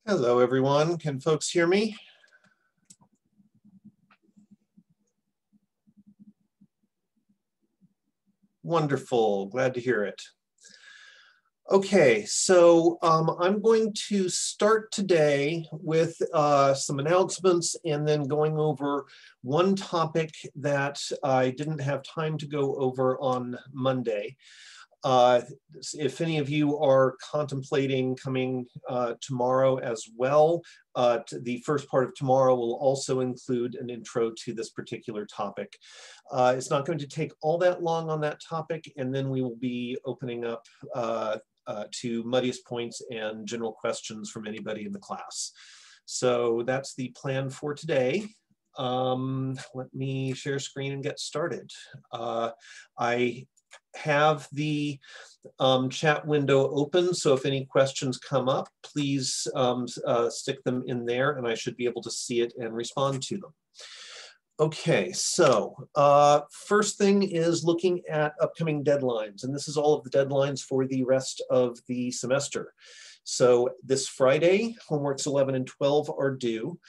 Hello, everyone. Can folks hear me? Wonderful. Glad to hear it. Okay, so I'm going to start today with some announcements and then going over one topic that I didn't have time to go over on Monday. If any of you are contemplating coming tomorrow as well, the first part of tomorrow will also include an intro to this particular topic. It's not going to take all that long on that topic, and then we will be opening up to muddiest points and general questions from anybody in the class. So that's the plan for today. Let me share screen and get started. I have the chat window open, so if any questions come up, please stick them in there and I should be able to see it and respond to them. Okay, so first thing is looking at upcoming deadlines, and this is all of the deadlines for the rest of the semester. So this Friday, homeworks 11 and 12 are due.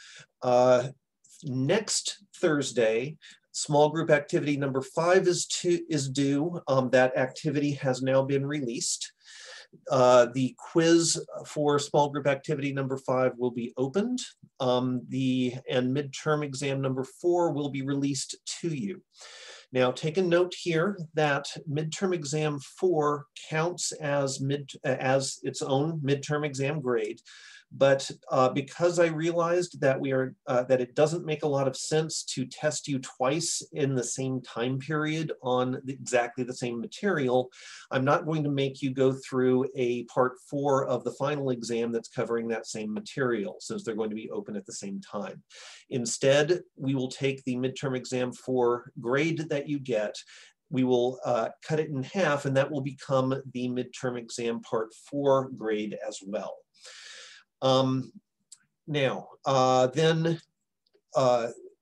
Next Thursday, small group activity number 5 is due. That activity has now been released. The quiz for small group activity number 5 will be opened. And midterm exam number 4 will be released to you. Now, take a note here that midterm exam 4 counts as its own midterm exam grade. But because I realized that that it doesn't make a lot of sense to test you twice in the same time period on exactly the same material, I'm not going to make you go through a part 4 of the final exam that's covering that same material, since they're going to be open at the same time. Instead, we will take the midterm exam 4 grade that you get. We will cut it in half, and that will become the midterm exam part 4 grade as well.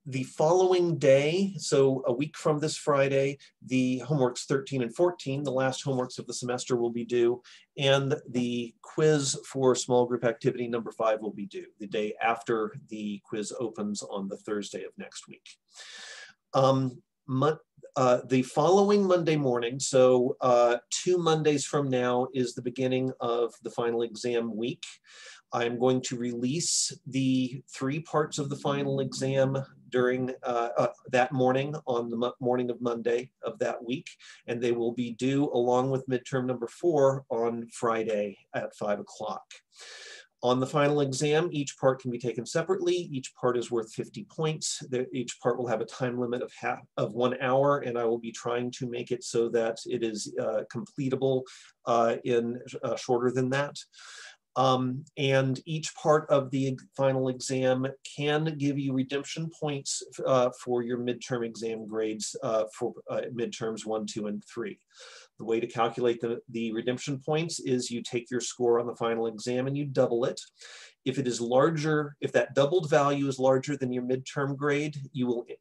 The following day, so a week from this Friday, the homeworks 13 and 14, the last homeworks of the semester, will be due, and the quiz for small group activity number 5 will be due the day after the quiz opens on the Thursday of next week. The following Monday morning, so 2 Mondays from now, is the beginning of the final exam week. I'm going to release the 3 parts of the final exam during that morning, on the morning of Monday of that week, and they will be due along with midterm number 4 on Friday at 5 o'clock. On the final exam, each part can be taken separately. Each part is worth 50 points. Each part will have a time limit of 1 hour, and I will be trying to make it so that it is completable in shorter than that. And each part of the final exam can give you redemption points for your midterm exam grades for midterms 1, 2, and 3. The way to calculate the redemption points is you take your score on the final exam and you double it. If it is larger, if that doubled value is larger than your midterm grade,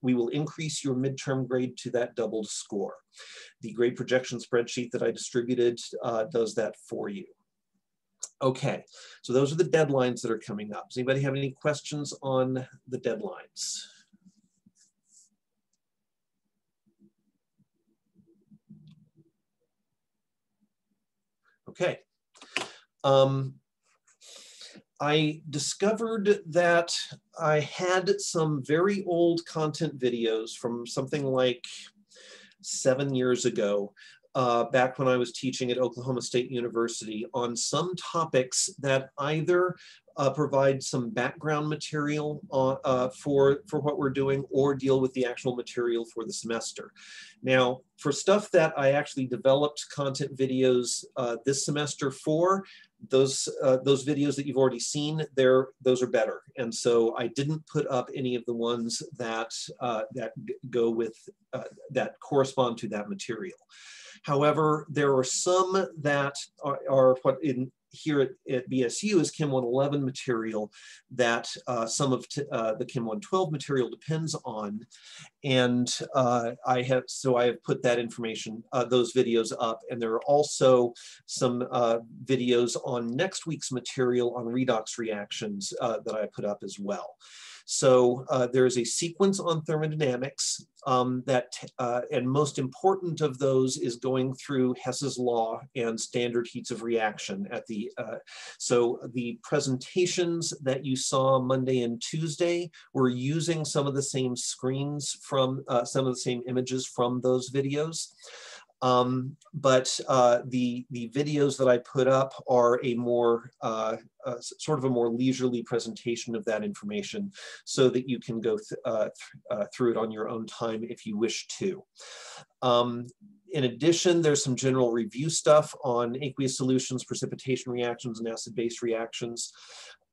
we will increase your midterm grade to that doubled score. The grade projection spreadsheet that I distributed does that for you. Okay, so those are the deadlines that are coming up. Does anybody have any questions on the deadlines? Okay. I discovered that I had some very old content videos from something like 7 years ago, back when I was teaching at Oklahoma State University, on some topics that either provide some background material for what we're doing or deal with the actual material for the semester. Now, for stuff that I actually developed content videos this semester for, those videos that you've already seen, those are better. And so I didn't put up any of the ones that go with, that correspond to that material. However, there are some that are what here at BSU is Chem 111 material that some of the Chem 112 material depends on. And I have put that information, those videos up, and there are also some videos on next week's material on redox reactions that I put up as well. So there is a sequence on thermodynamics and most important of those is going through Hess's law and standard heats of reaction at the, so the presentations that you saw Monday and Tuesday were using some of the same screens from, some of the same images from those videos. But the videos that I put up are a more, sort of a more leisurely presentation of that information so that you can go through it on your own time if you wish to. In addition, there's some general review stuff on aqueous solutions, precipitation reactions, and acid-base reactions.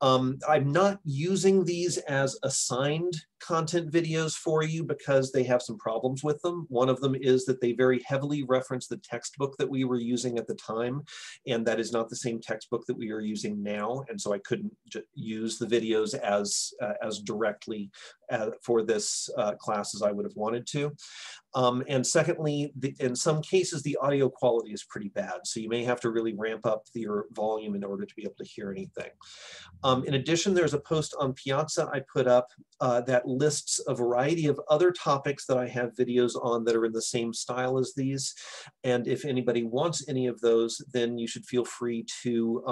I'm not using these as assigned content videos for you because they have some problems with them. One of them is that they very heavily reference the textbook that we were using at the time, and that is not the same textbook that we are using now, and so I couldn't use the videos as directly for this class as I would have wanted to. And secondly, in some cases, the audio quality is pretty bad, so you may have to really ramp up your volume in order to be able to hear anything. In addition, there's a post on Piazza I put up that lists a variety of other topics that I have videos on that are in the same style as these. And if anybody wants any of those, then you should feel free to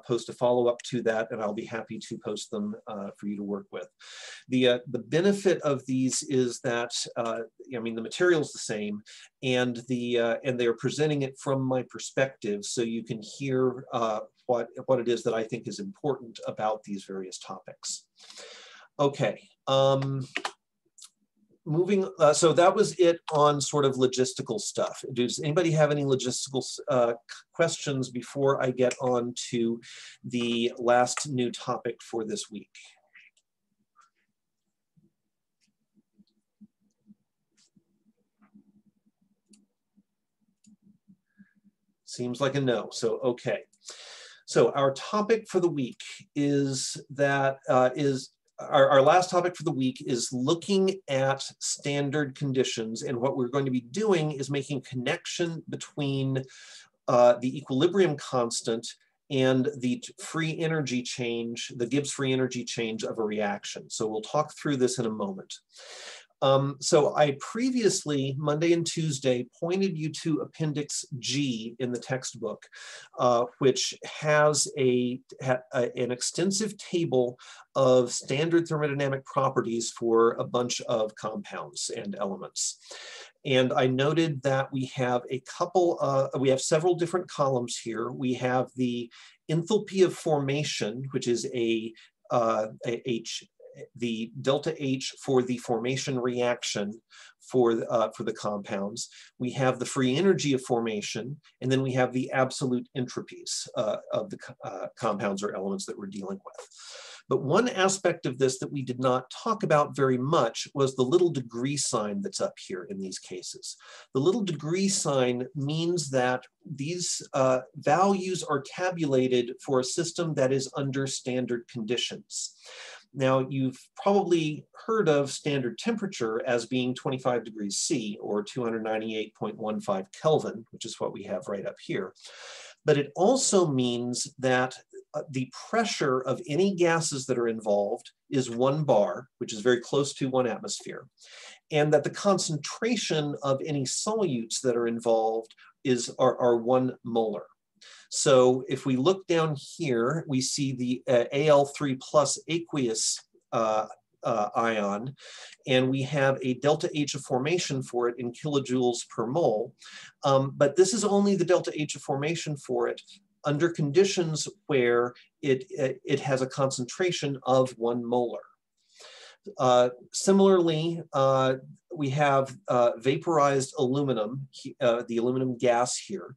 post a follow-up to that, and I'll be happy to post them for you to work with. The benefit of these is that, I mean, the material's the same, and they're presenting it from my perspective, so you can hear what it is that I think is important about these various topics. Okay, moving, so that was it on sort of logistical stuff. Does anybody have any logistical questions before I get on to the last new topic for this week? Seems like a no, so okay. So our topic for the week is that, our last topic for the week is looking at standard conditions, and what we're going to be doing is making connection between the equilibrium constant and the free energy change, the Gibbs free energy change of a reaction. So we'll talk through this in a moment. So I previously, Monday and Tuesday, pointed you to Appendix G in the textbook, which has an extensive table of standard thermodynamic properties for a bunch of compounds and elements. And I noted that we have we have several different columns here. We have the enthalpy of formation, which is the delta H for the formation reaction for the compounds. We have the free energy of formation, and then we have the absolute entropies of the compounds or elements that we're dealing with. But one aspect of this that we did not talk about very much was the little degree sign that's up here in these cases. The little degree sign means that these values are tabulated for a system that is under standard conditions. Now, you've probably heard of standard temperature as being 25 degrees C, or 298.15 Kelvin, which is what we have right up here. But it also means that the pressure of any gases that are involved is 1 bar, which is very close to 1 atmosphere, and that the concentration of any solutes that are involved are 1 molar. So if we look down here, we see the Al3 plus aqueous ion, and we have a delta H of formation for it in kilojoules per mole. But this is only the delta H of formation for it under conditions where it has a concentration of 1 molar. Similarly, we have vaporized aluminum, the aluminum gas here,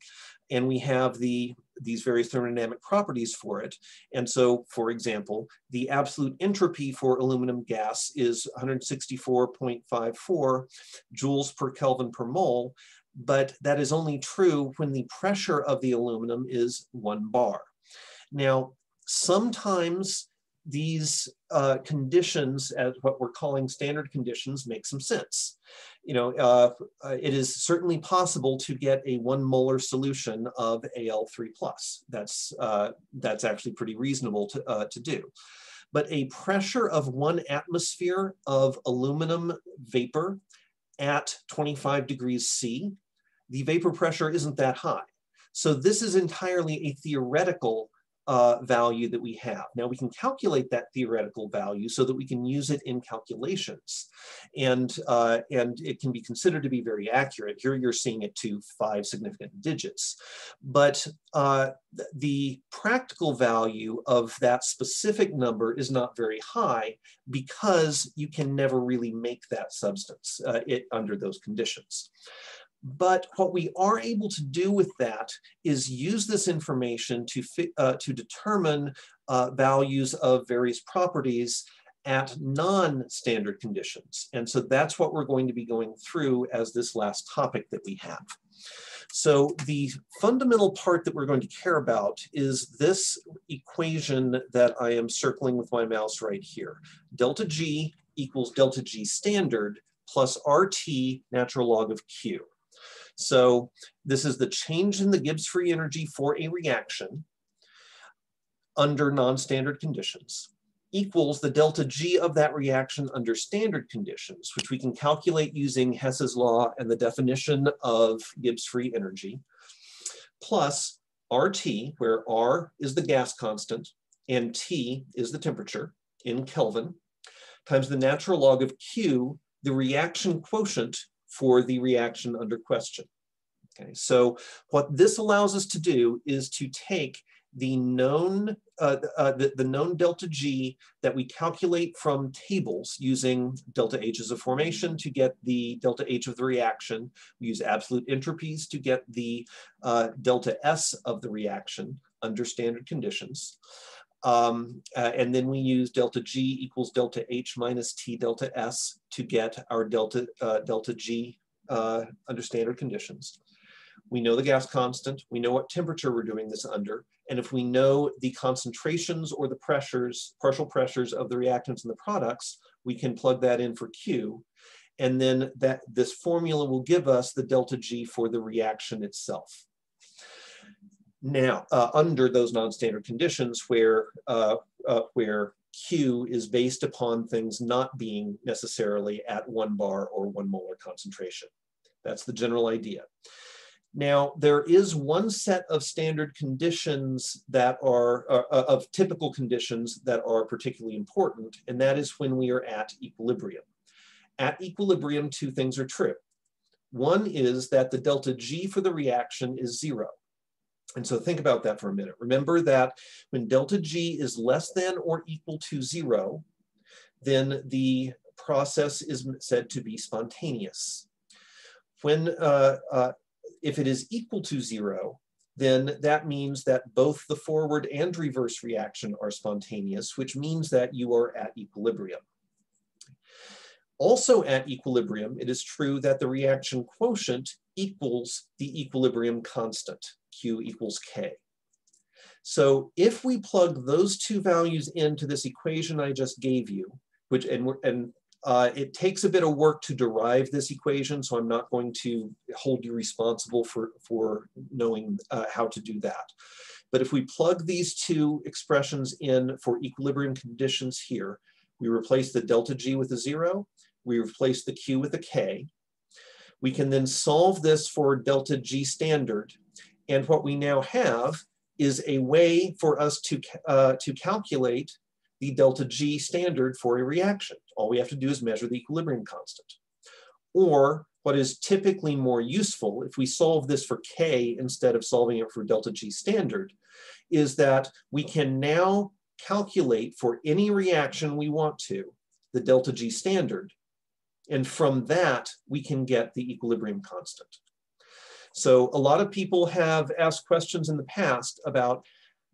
and we have these various thermodynamic properties for it. And so, for example, the absolute entropy for aluminum gas is 164.54 joules per Kelvin per mole, but that is only true when the pressure of the aluminum is 1 bar. Now, sometimes these conditions, as what we're calling standard conditions, make some sense. It is certainly possible to get a 1 molar solution of Al3+. That's actually pretty reasonable to do. But a pressure of 1 atmosphere of aluminum vapor at 25 degrees C, the vapor pressure isn't that high. So this is entirely a theoretical value that we have. Now we can calculate that theoretical value so that we can use it in calculations, and it can be considered to be very accurate. Here you're seeing it to 5 significant digits, but the practical value of that specific number is not very high because you can never really make that substance under those conditions. But what we are able to do with that is use this information to determine values of various properties at non-standard conditions. And so that's what we're going to be going through as this last topic that we have. So the fundamental part that we're going to care about is this equation that I am circling with my mouse right here. Delta G equals delta G standard plus RT natural log of Q. So this is the change in the Gibbs free energy for a reaction under non-standard conditions equals the delta G of that reaction under standard conditions, which we can calculate using Hess's law and the definition of Gibbs free energy, plus RT, where R is the gas constant and T is the temperature in Kelvin, times the natural log of Q, the reaction quotient for the reaction under question. Okay, so what this allows us to do is to take the known delta G that we calculate from tables using delta H's of formation to get the delta H of the reaction. We use absolute entropies to get the delta S of the reaction under standard conditions. And then we use delta G equals delta H minus T delta S to get our delta G under standard conditions. We know the gas constant, we know what temperature we're doing this under, and if we know the concentrations or the pressures, partial pressures of the reactants and the products, we can plug that in for Q, and then this formula will give us the delta G for the reaction itself. Now, under those non-standard conditions where Q is based upon things not being necessarily at 1 bar or 1 molar concentration. That's the general idea. Now, there is one set of standard conditions that are, of typical conditions that are particularly important, and that is when we are at equilibrium. At equilibrium, 2 things are true. One is that the delta G for the reaction is 0. And so think about that for a minute. Remember that when delta G is less than or equal to 0, then the process is said to be spontaneous. When if it is equal to 0, then that means that both the forward and reverse reaction are spontaneous, which means that you are at equilibrium. Also at equilibrium, it is true that the reaction quotient equals the equilibrium constant, Q equals K. So if we plug those 2 values into this equation I just gave you, which it takes a bit of work to derive this equation, so I'm not going to hold you responsible for knowing how to do that. But if we plug these 2 expressions in for equilibrium conditions here, we replace the delta G with a 0, we replace the Q with a K. We can then solve this for delta G standard, and what we now have is a way for us to calculate the delta G standard for a reaction. All we have to do is measure the equilibrium constant. Or what is typically more useful, if we solve this for K instead of solving it for delta G standard, is that we can now calculate for any reaction we want to, the delta G standard, and from that we can get the equilibrium constant. So a lot of people have asked questions in the past about,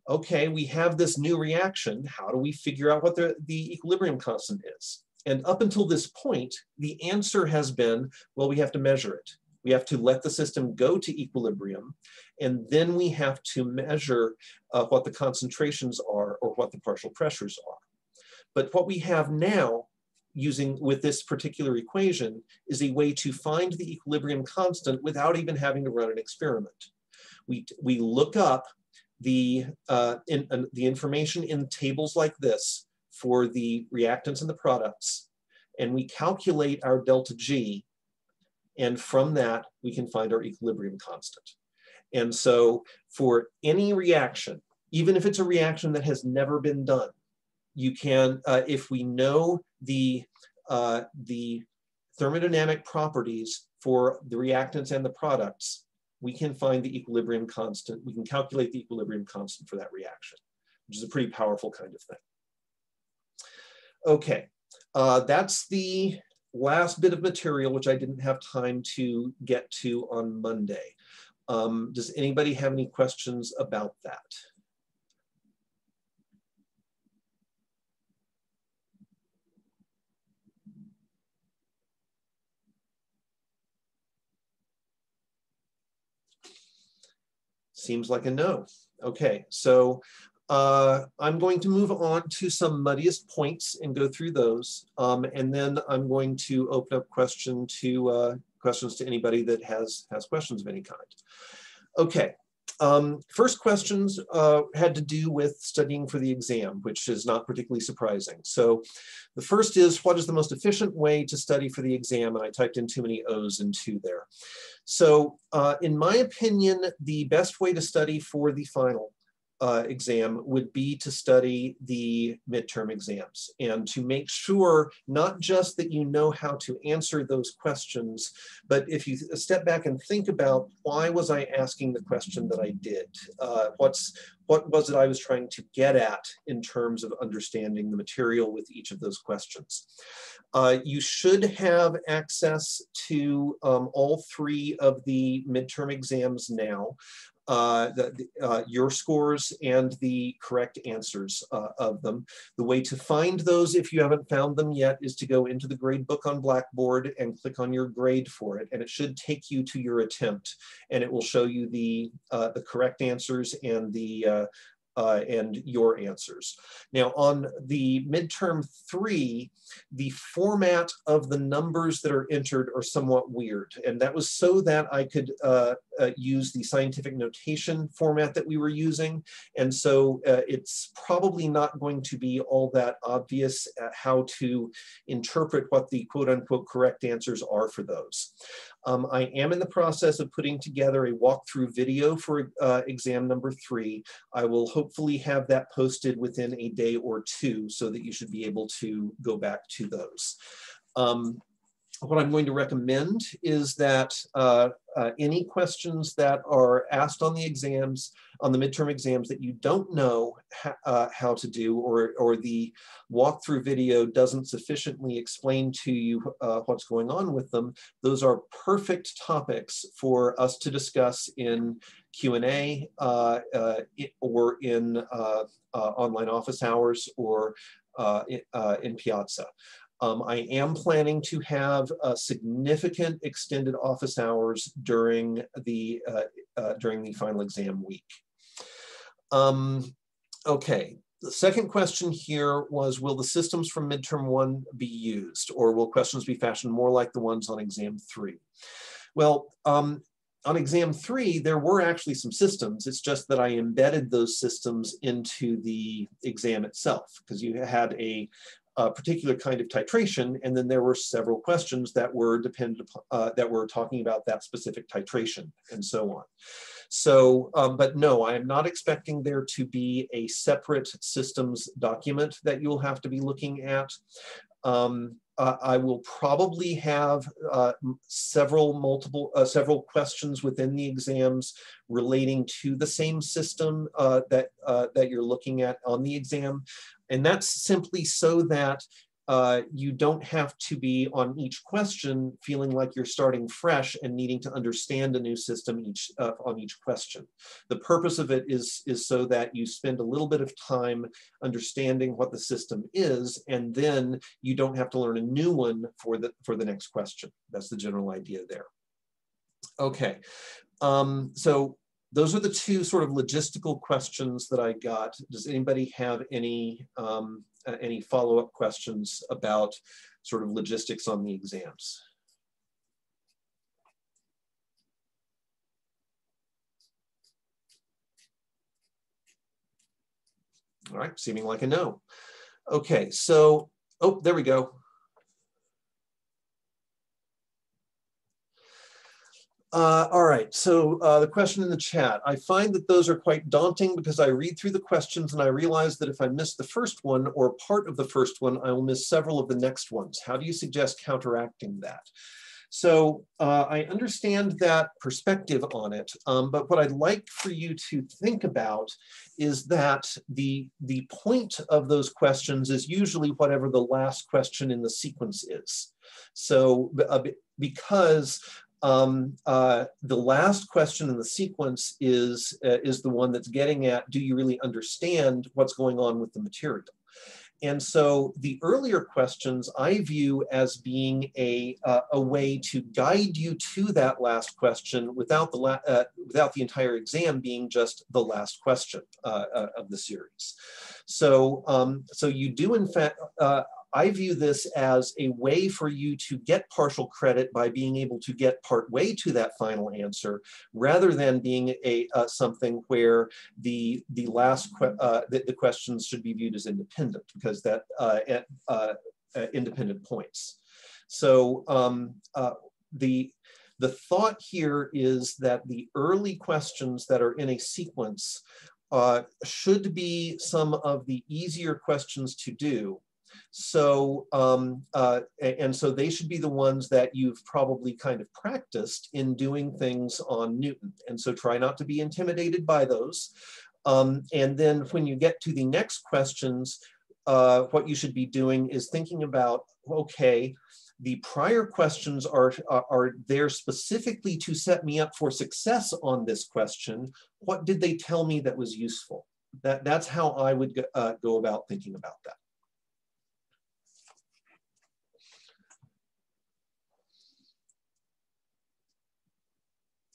okay, we have this new reaction, how do we figure out what the equilibrium constant is? And up until this point, the answer has been, well, we have to measure it. We have to let the system go to equilibrium, and then we have to measure what the concentrations are or what the partial pressures are. But what we have now, using with this particular equation, is a way to find the equilibrium constant without even having to run an experiment. We look up the information in tables like this for the reactants and the products, and we calculate our delta G, and from that we can find our equilibrium constant. And so for any reaction, even if it's a reaction that has never been done, you can, if we know the thermodynamic properties for the reactants and the products, we can find the equilibrium constant. We can calculate the equilibrium constant for that reaction, which is a pretty powerful kind of thing. Okay, that's the last bit of material which I didn't have time to get to on Monday. Does anybody have any questions about that? Seems like a no. Okay, so I'm going to move on to some muddiest points and go through those. And then I'm going to open up questions to anybody that has questions of any kind. Okay, first questions had to do with studying for the exam, which is not particularly surprising. So the first is, what is the most efficient way to study for the exam? And I typed in too many O's and two there. So in my opinion, the best way to study for the final exam would be to study the midterm exams and to make sure not just that you know how to answer those questions, but if you step back and think about, why was I asking the question that I did? What was it I was trying to get at in terms of understanding the material with each of those questions? You should have access to all three of the midterm exams now. Your scores and the correct answers of them. The way to find those, if you haven't found them yet, is to go into the grade book on Blackboard and click on your grade for it, and it should take you to your attempt, and it will show you the correct answers and your answers. Now on the midterm 3, the format of the numbers that are entered are somewhat weird. And that was so that I could use the scientific notation format that we were using. And so it's probably not going to be all that obvious how to interpret what the quote unquote correct answers are for those. I am in the process of putting together a walkthrough video for exam number 3. I will hopefully have that posted within a day or two so that you should be able to go back to those. What I'm going to recommend is that any questions that are asked on the exams, on the midterm exams, that you don't know how to do, or the walkthrough video doesn't sufficiently explain to you what's going on with them, those are perfect topics for us to discuss in Q&A or in online office hours or in Piazza. I am planning to have significant extended office hours during the final exam week. Okay, the second question here was, will the systems from midterm 1 be used, or will questions be fashioned more like the ones on exam 3? Well, on exam 3, there were actually some systems. It's just that I embedded those systems into the exam itself, because you had a particular kind of titration, and then there were several questions that were dependent upon, that were talking about that specific titration, and so on. So, but no, I am not expecting there to be a separate systems document that you'll have to be looking at. I will probably have several questions within the exams relating to the same system that you're looking at on the exam. And that's simply so that you don't have to be on each question feeling like you're starting fresh and needing to understand a new system on each question. The purpose of it is so that you spend a little bit of time understanding what the system is, and then you don't have to learn a new one for the next question. That's the general idea there. Okay, so those are the two sort of logistical questions that I got. Does anybody have any follow-up questions about sort of logistics on the exams? All right, seeming like a no. Okay, so, oh, there we go. All right, so the question in the chat. I find that those are quite daunting because I read through the questions and I realize that if I miss the first one or part of the first one, I will miss several of the next ones. How do you suggest counteracting that? So I understand that perspective on it, but what I'd like for you to think about is that the point of those questions is usually whatever the last question in the sequence is. So because the last question in the sequence is the one that's getting at, do you really understand what's going on with the material? And so the earlier questions I view as being a way to guide you to that last question without the entire exam being just the last question of the series. So so you do in fact, I view this as a way for you to get partial credit by being able to get part way to that final answer, rather than being something where the questions should be viewed as independent, because that independent points. So the thought here is that the early questions that are in a sequence should be some of the easier questions to do. So, and so they should be the ones that you've probably kind of practiced in doing things on Newton. And so try not to be intimidated by those. And then when you get to the next questions, what you should be doing is thinking about, okay, the prior questions are there specifically to set me up for success on this question. What did they tell me that was useful? That's how I would go about thinking about that.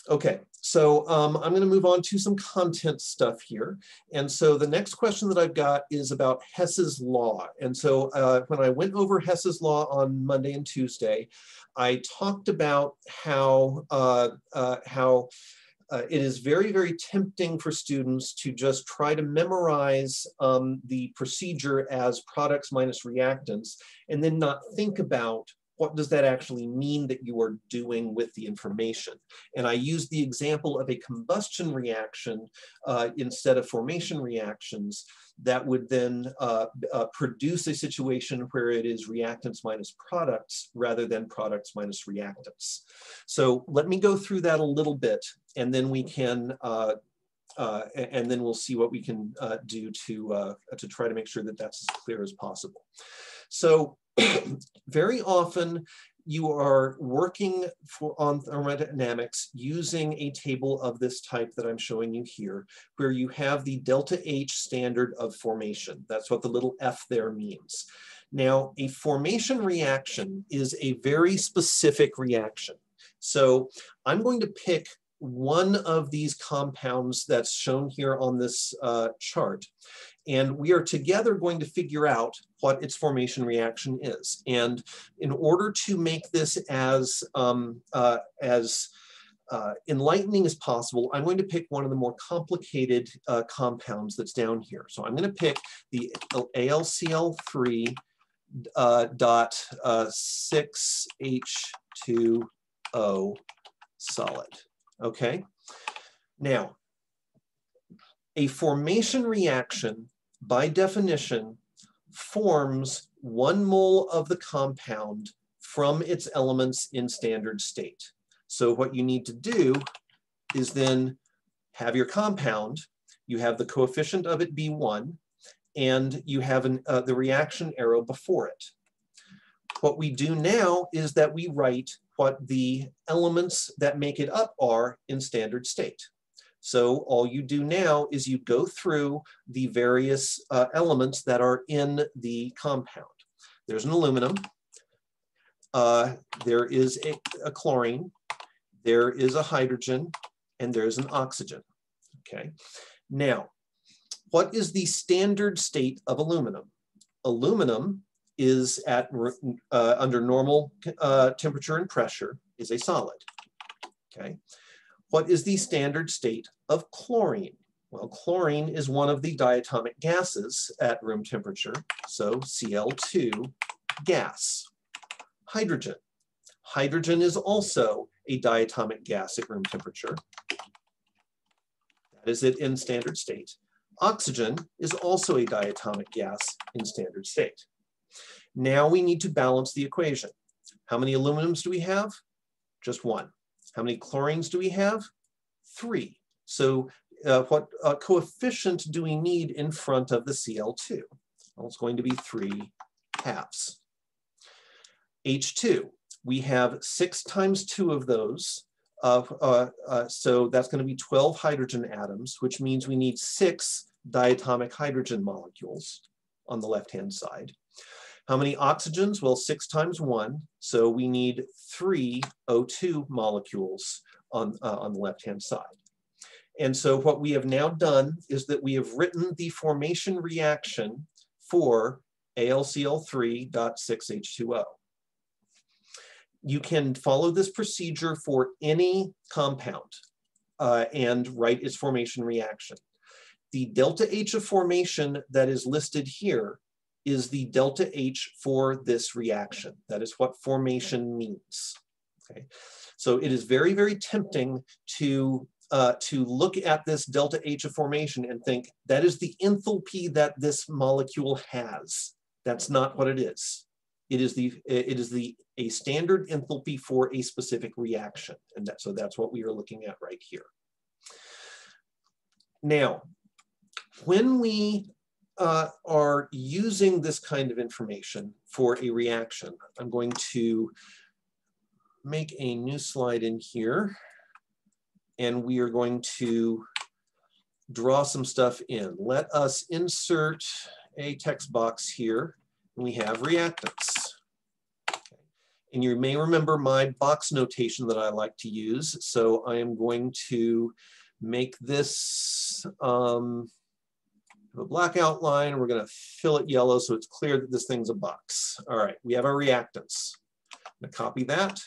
Okay, so I'm going to move on to some content stuff here. And so the next question that I've got is about Hess's law. And so when I went over Hess's law on Monday and Tuesday, I talked about how it is very, very tempting for students to just try to memorize the procedure as products minus reactants and then not think about what does that actually mean that you are doing with the information. And I used the example of a combustion reaction instead of formation reactions that would then produce a situation where it is reactants minus products rather than products minus reactants. So let me go through that a little bit, and then we can and then we'll see what we can do to try to make sure that that's as clear as possible. So very often you are working on thermodynamics using a table of this type that I'm showing you here, where you have the delta H standard of formation. That's what the little F there means. Now, a formation reaction is a very specific reaction. So I'm going to pick one of these compounds that's shown here on this chart. And we are together going to figure out what its formation reaction is. And in order to make this as enlightening as possible, I'm going to pick one of the more complicated compounds that's down here. So I'm going to pick the AlCl3 dot 6H2O solid. Okay. Now, a formation reaction, by definition, forms 1 mole of the compound from its elements in standard state. So what you need to do is then have your compound, you have the coefficient of it be 1, and you have the reaction arrow before it. What we do now is that we write what the elements that make it up are in standard state. So all you do now is you go through the various elements that are in the compound. There's an aluminum, there is a chlorine, there is a hydrogen, and there's an oxygen, okay? Now, what is the standard state of aluminum? Aluminum is at under normal temperature and pressure is a solid, okay? What is the standard state of chlorine? Well, chlorine is one of the diatomic gases at room temperature, so Cl2 gas. Hydrogen. Hydrogen is also a diatomic gas at room temperature. That is it in standard state. Oxygen is also a diatomic gas in standard state. Now we need to balance the equation. How many aluminums do we have? Just one. How many chlorines do we have? 3. So what coefficient do we need in front of the Cl2? Well, it's going to be 3 halves. H2, we have 6 times 2 of those. So that's going to be 12 hydrogen atoms, which means we need 6 diatomic hydrogen molecules on the left-hand side. How many oxygens? Well, 6 times 1, so we need 3 O2 molecules on the left-hand side. And so what we have now done is that we have written the formation reaction for AlCl3.6H2O. You can follow this procedure for any compound and write its formation reaction. The delta H of formation that is listed here is the delta H for this reaction. That is what formation means. Okay? So it is very, very tempting to look at this delta H of formation and think that is the enthalpy that this molecule has. That's not what it is. It is a standard enthalpy for a specific reaction, and so that's what we are looking at right here. Now, when we are using this kind of information for a reaction, I'm going to make a new slide in here, and we are going to draw some stuff in. Let us insert a text box here. We have reactants. Okay. And you may remember my box notation that I like to use. So I am going to make this a black outline. We're going to fill it yellow so it's clear that this thing's a box. All right, we have our reactants. I'm going to copy that.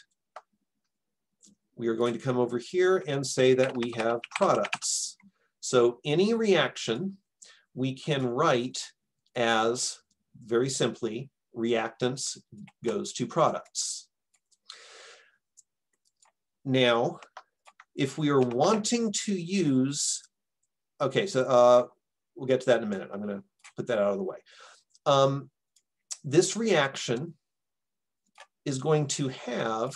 We are going to come over here and say that we have products. So any reaction we can write as, very simply, reactants goes to products. Now, if we are wanting to use, okay, so we'll get to that in a minute. I'm going to put that out of the way. This reaction is going to have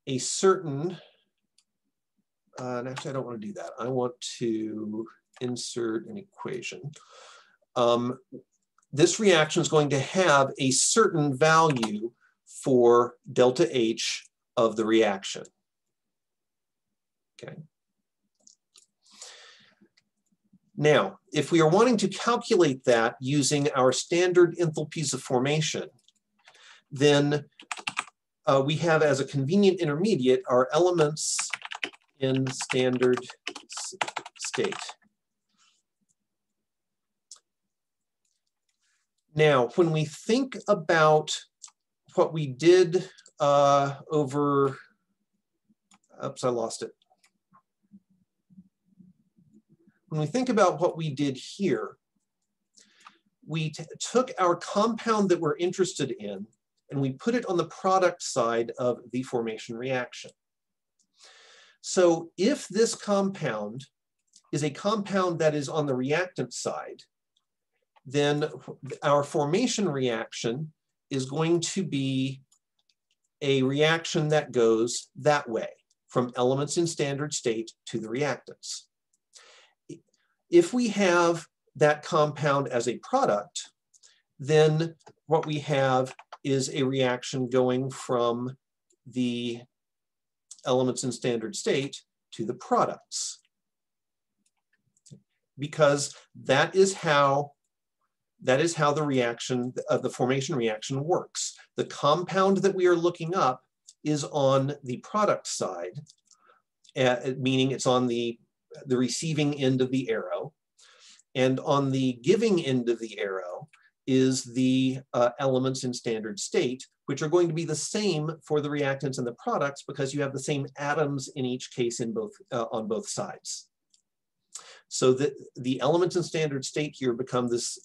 a certain, and actually I don't want to do that. I want to insert an equation. This reaction is going to have a certain value for delta H of the reaction. Okay. Now, if we are wanting to calculate that using our standard enthalpies of formation, then we have as a convenient intermediate our elements in standard state. Now, when we think about what we did over, oops, I lost it. When we think about what we did here, we took our compound that we're interested in and we put it on the product side of the formation reaction. So if this compound is a compound that is on the reactant side, then our formation reaction is going to be a reaction that goes that way, from elements in standard state to the reactants. If we have that compound as a product, then what we have is a reaction going from the elements in standard state to the products. Because that is how the reaction, the formation reaction works. The compound that we are looking up is on the product side, meaning it's on the receiving end of the arrow. And on the giving end of the arrow is the elements in standard state, which are going to be the same for the reactants and the products because you have the same atoms in each case in both, on both sides. So the elements in standard state here become this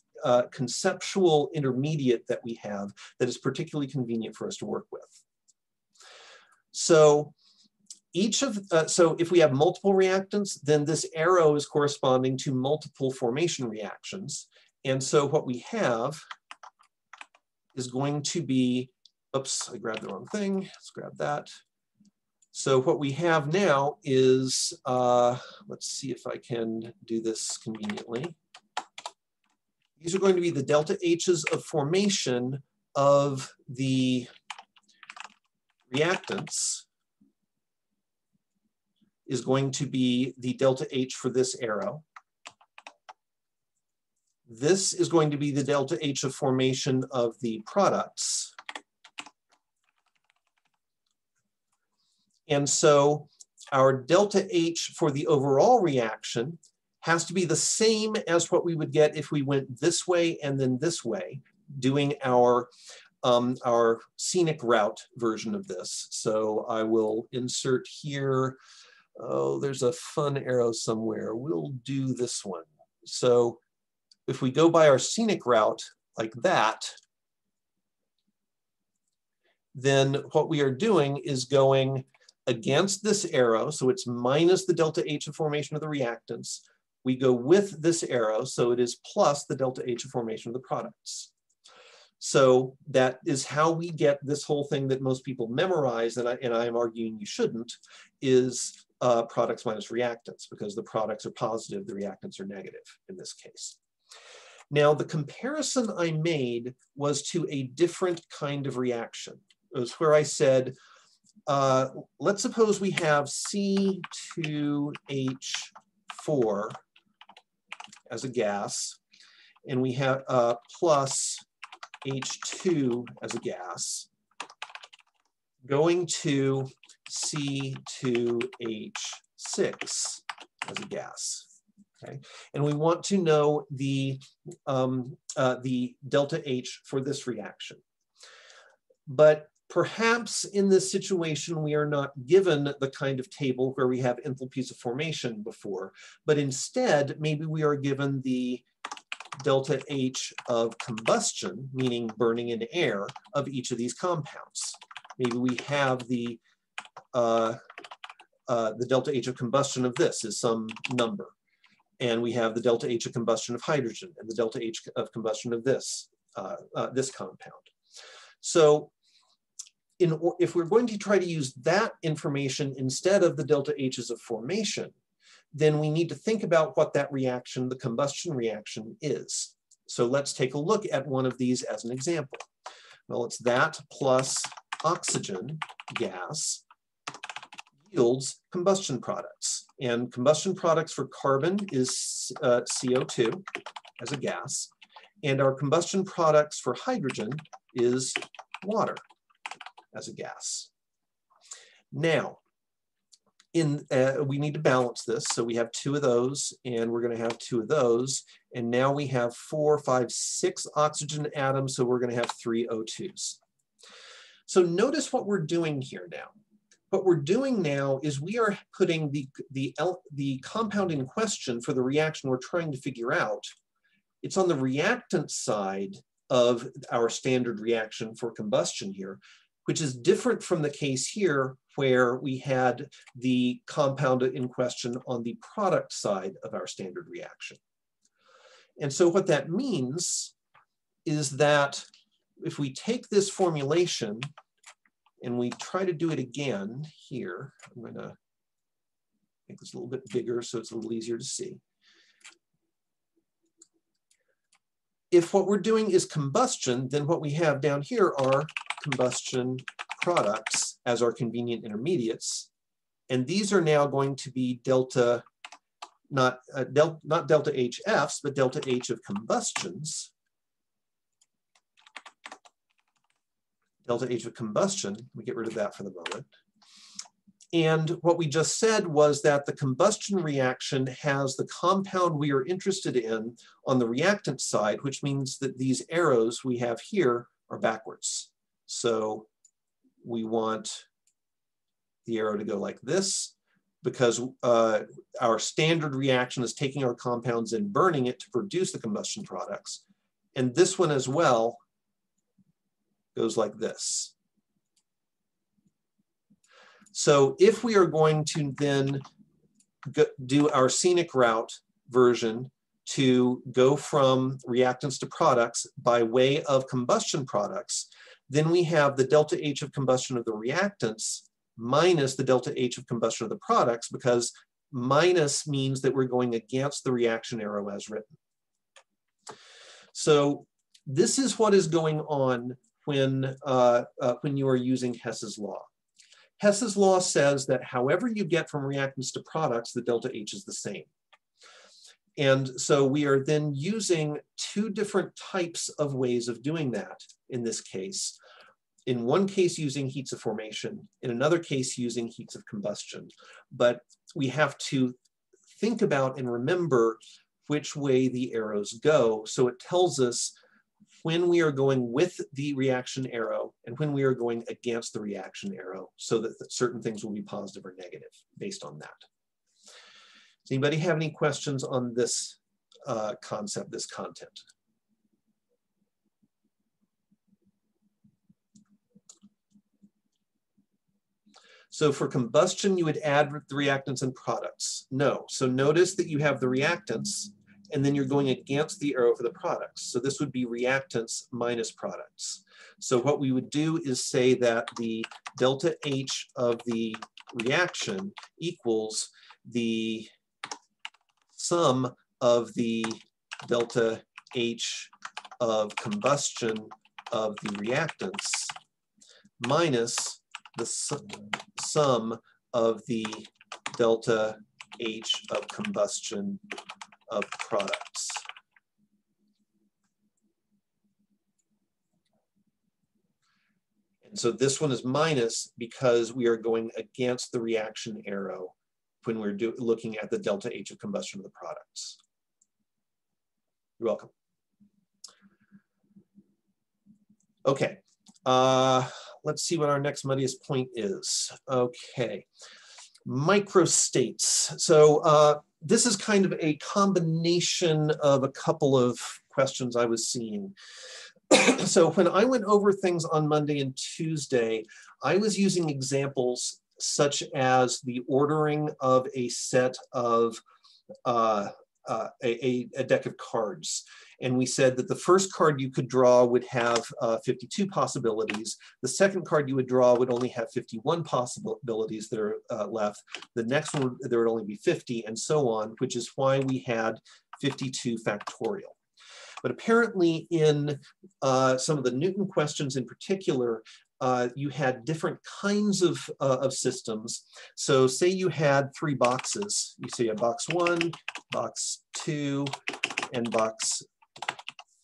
conceptual intermediate that we have that is particularly convenient for us to work with. So so if we have multiple reactants, then this arrow is corresponding to multiple formation reactions. And so what we have is going to be, oops, I grabbed the wrong thing. Let's grab that. So what we have now is, let's see if I can do this conveniently. These are going to be the delta H's of formation of the reactants is going to be the delta H for this arrow. This is going to be the delta H of formation of the products. And so our delta H for the overall reaction has to be the same as what we would get if we went this way and then this way, doing our scenic route version of this. So I will insert here, oh, there's a fun arrow somewhere. We'll do this one. So if we go by our scenic route like that, then what we are doing is going against this arrow. So it's minus the delta H of formation of the reactants. We go with this arrow, so it is plus the delta H of formation of the products. So that is how we get this whole thing that most people memorize, and I am arguing you shouldn't, is products minus reactants, because the products are positive, the reactants are negative in this case. Now, the comparison I made was to a different kind of reaction. It was where I said, let's suppose we have C2H4 as a gas, and we have plus H2 as a gas, going to C2H6 as a gas. Okay. And we want to know the delta H for this reaction. But perhaps in this situation, we are not given the kind of table where we have enthalpies of formation before, but instead, maybe we are given the delta H of combustion, meaning burning in air, of each of these compounds. Maybe we have the delta H of combustion of this is some number. And we have the delta H of combustion of hydrogen and the delta H of combustion of this, this compound. So if we're going to try to use that information instead of the delta H's of formation, then we need to think about what that reaction, the combustion reaction, is. So let's take a look at one of these as an example. Well, it's that plus oxygen gas yields combustion products. And combustion products for carbon is CO2 as a gas. And our combustion products for hydrogen is water as a gas. Now, we need to balance this. So we have 2 of those, and we're going to have 2 of those. And now we have 4, 5, 6 oxygen atoms, so we're going to have 3 O2s. So notice what we're doing here now. What we're doing now is we are putting the compound in question for the reaction we're trying to figure out. It's on the reactant side of our standard reaction for combustion here, which is different from the case here where we had the compound in question on the product side of our standard reaction. And so what that means is that if we take this formulation and we try to do it again here, I'm going to make this a little bit bigger so it's a little easier to see. If what we're doing is combustion, then what we have down here are combustion products as our convenient intermediates. And these are now going to be delta, not delta HFs, but delta H of combustions. Delta H of combustion, we get rid of that for the moment. And what we just said was that the combustion reaction has the compound we are interested in on the reactant side, which means that these arrows we have here are backwards. So we want the arrow to go like this, because our standard reaction is taking our compounds and burning it to produce the combustion products. And this one as well goes like this. So if we are going to then do our scenic route version to go from reactants to products by way of combustion products, then we have the delta H of combustion of the reactants minus the delta H of combustion of the products, because minus means that we're going against the reaction arrow as written. So this is what is going on when you are using Hess's law. Hess's law says that however you get from reactants to products, the delta H is the same. And so we are then using two different types of ways of doing that in this case. In one case using heats of formation, in another case using heats of combustion. But we have to think about and remember which way the arrows go. So it tells us when we are going with the reaction arrow and when we are going against the reaction arrow, so that certain things will be positive or negative based on that. Does anybody have any questions on this concept, this content? So for combustion, you would add the reactants and products. No. So notice that you have the reactants, and then you're going against the arrow for the products. So this would be reactants minus products. So what we would do is say that the delta H of the reaction equals the sum of the delta H of combustion of the reactants minus the sum of the delta H of combustion of products. And so this one is minus because we are going against the reaction arrow when we're looking at the delta H of combustion of the products. You're welcome. Okay. Let's see what our next muddiest point is. Okay, microstates. So this is kind of a combination of a couple of questions I was seeing. So when I went over things on Monday and Tuesday, I was using examples such as the ordering of a set of a deck of cards. And we said that the first card you could draw would have 52 possibilities. The second card you would draw would only have 51 possibilities that are left. The next one, there would only be 50, and so on, which is why we had 52 factorial. But apparently in some of the Newton questions in particular, you had different kinds of systems. So say you had 3 boxes. You say you have box 1, box 2, and box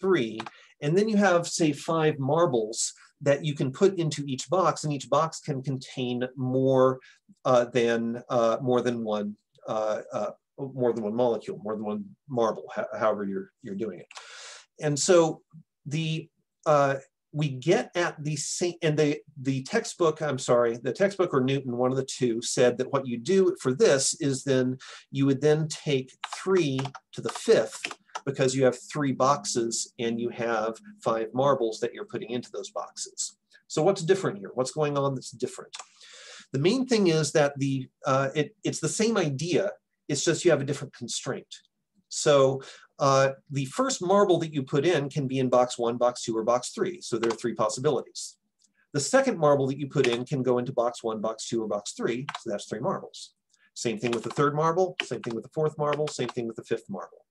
3. And then you have, say, 5 marbles that you can put into each box, and each box can contain more than one molecule, more than one marble, however you're doing it. And so we get at the same, and the textbook, I'm sorry, the textbook or Newton, one of the two, said that what you do for this is then you would then take 3 to the 5th, because you have 3 boxes and you have 5 marbles that you're putting into those boxes. So what's different here? What's going on that's different? The main thing is that it's the same idea, it's just you have a different constraint. So the first marble that you put in can be in box 1, box 2, or box 3. So there are 3 possibilities. The second marble that you put in can go into box 1, box 2, or box 3. So that's 3 marbles. Same thing with the third marble, same thing with the fourth marble, same thing with the 5th marble.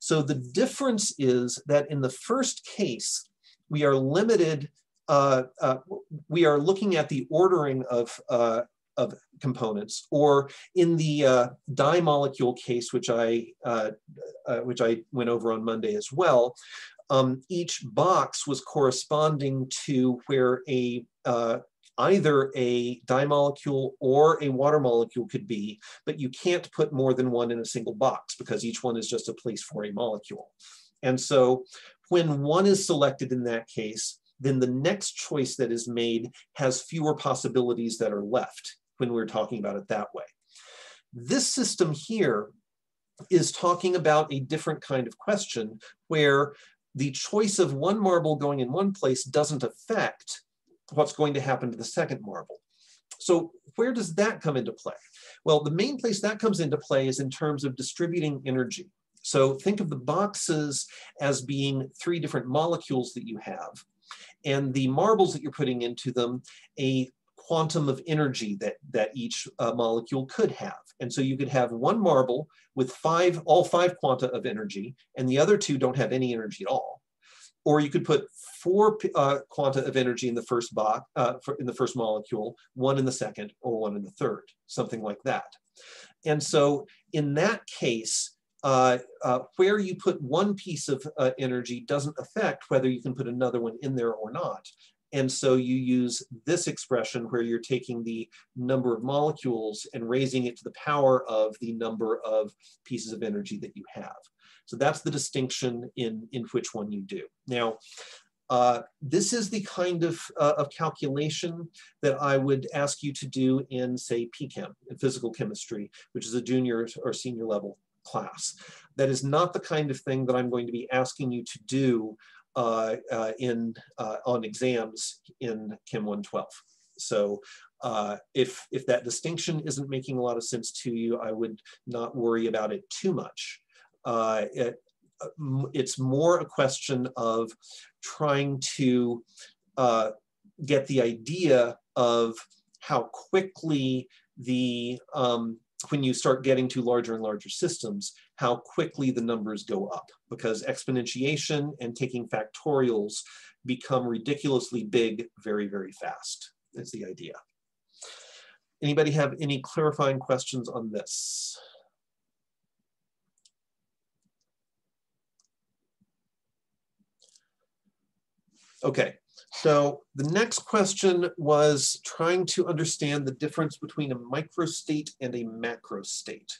So the difference is that in the first case, we are limited, we are looking at the ordering of components, or in the dimolecule case, which I went over on Monday as well, each box was corresponding to where a either a dye molecule or a water molecule could be, but you can't put more than one in a single box because each one is just a place for a molecule. And so when one is selected in that case, then the next choice that is made has fewer possibilities that are left when we're talking about it that way. This system here is talking about a different kind of question where the choice of one marble going in one place doesn't affect what's going to happen to the second marble. So where does that come into play? Well, the main place that comes into play is in terms of distributing energy. So think of the boxes as being three different molecules that you have, and the marbles that you're putting into them, a quantum of energy that each molecule could have. And so you could have one marble with all five quanta of energy, and the other two don't have any energy at all. Or you could put four quanta of energy in the first box, in the first molecule, one in the second, or one in the third, something like that. And so in that case, where you put one piece of energy doesn't affect whether you can put another one in there or not. And so you use this expression where you're taking the number of molecules and raising it to the power of the number of pieces of energy that you have. So that's the distinction in which one you do. Now, this is the kind of calculation that I would ask you to do in, say, PChem, in physical chemistry, which is a junior or senior level class. That is not the kind of thing that I'm going to be asking you to do on exams in Chem 112. So if that distinction isn't making a lot of sense to you, I would not worry about it too much. It's more a question of trying to get the idea of how quickly when you start getting to larger and larger systems, how quickly the numbers go up, because exponentiation and taking factorials become ridiculously big very, very fast. That's the idea. Anybody have any clarifying questions on this? Okay, so the next question was trying to understand the difference between a microstate and a macrostate.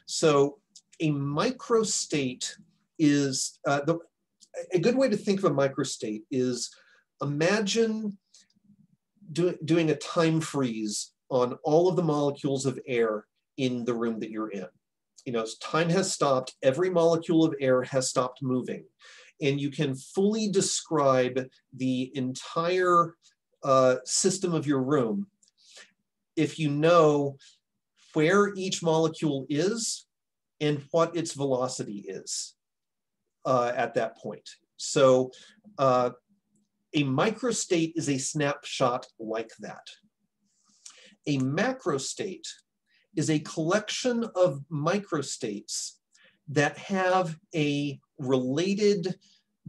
So a microstate is, a good way to think of a microstate is imagine doing a time freeze on all of the molecules of air in the room that you're in. You know, time has stopped, every molecule of air has stopped moving. And you can fully describe the entire system of your room if you know where each molecule is and what its velocity is at that point. So a microstate is a snapshot like that. A macrostate is a collection of microstates that have a related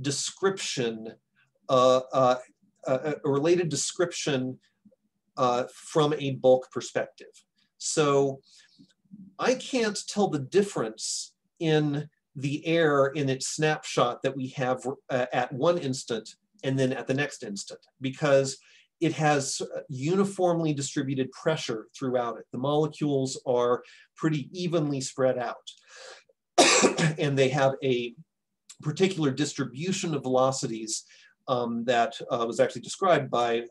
description, from a bulk perspective. So I can't tell the difference in the air in its snapshot that we have at one instant and then at the next instant, because it has uniformly distributed pressure throughout it. The molecules are pretty evenly spread out. And they have a particular distribution of velocities that was actually described by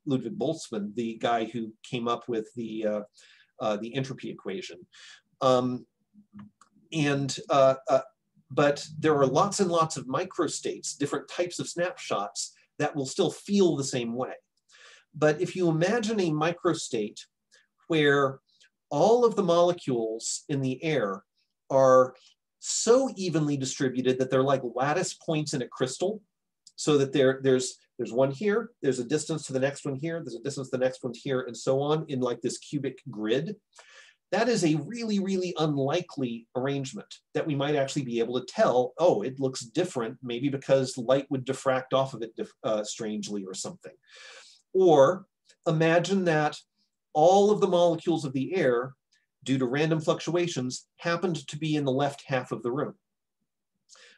Ludwig Boltzmann, the guy who came up with the entropy equation. But there are lots and lots of microstates, different types of snapshots that will still feel the same way. But if you imagine a microstate where all of the molecules in the air are so evenly distributed that they're like lattice points in a crystal, so that there's one here, there's a distance to the next one here, there's a distance to the next one here, and so on in like this cubic grid. That is a really, really unlikely arrangement that we might actually be able to tell, oh, it looks different, maybe because light would diffract off of it strangely or something. Or imagine that all of the molecules of the air, due to random fluctuations, happened to be in the left half of the room.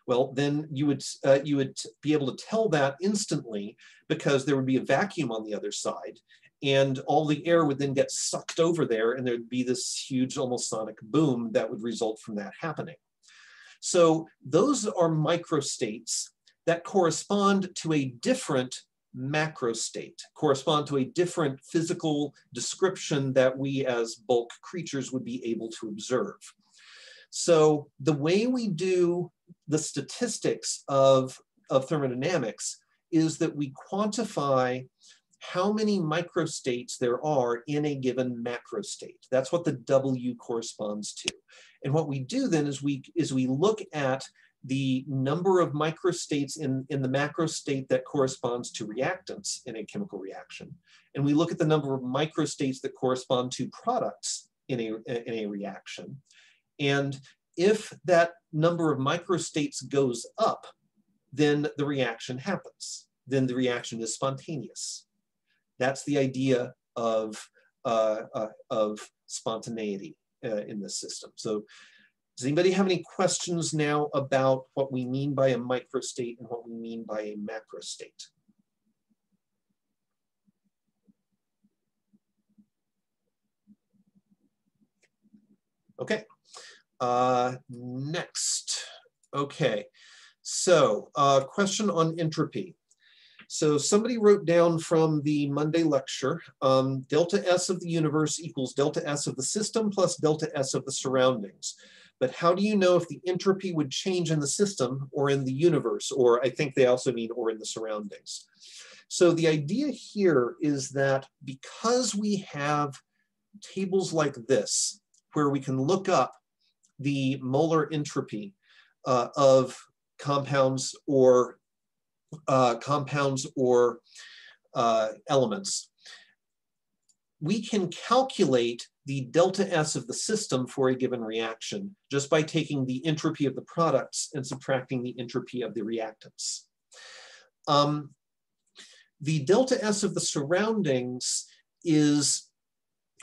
Well, then you would be able to tell that instantly because there would be a vacuum on the other side, and all the air would then get sucked over there, and there'd be this huge, almost sonic boom that would result from that happening. So those are microstates that correspond to a different macro state, correspond to a different physical description that we as bulk creatures would be able to observe. So the way we do the statistics of thermodynamics is that we quantify how many microstates there are in a given macro state. That's what the W corresponds to. And what we do then is we look at the number of microstates in the macro state that corresponds to reactants in a chemical reaction. And we look at the number of microstates that correspond to products in a reaction. And if that number of microstates goes up, then the reaction happens. Then the reaction is spontaneous. That's the idea of spontaneity in this system. So does anybody have any questions now about what we mean by a microstate and what we mean by a macrostate? Okay, next. Okay, so question on entropy. So somebody wrote down from the Monday lecture, delta S of the universe equals delta S of the system plus delta S of the surroundings. But how do you know if the entropy would change in the system or in the universe? Or I think they also mean or in the surroundings. So the idea here is that because we have tables like this, where we can look up the molar entropy of compounds or elements, we can calculate the delta S of the system for a given reaction just by taking the entropy of the products and subtracting the entropy of the reactants. The delta S of the surroundings is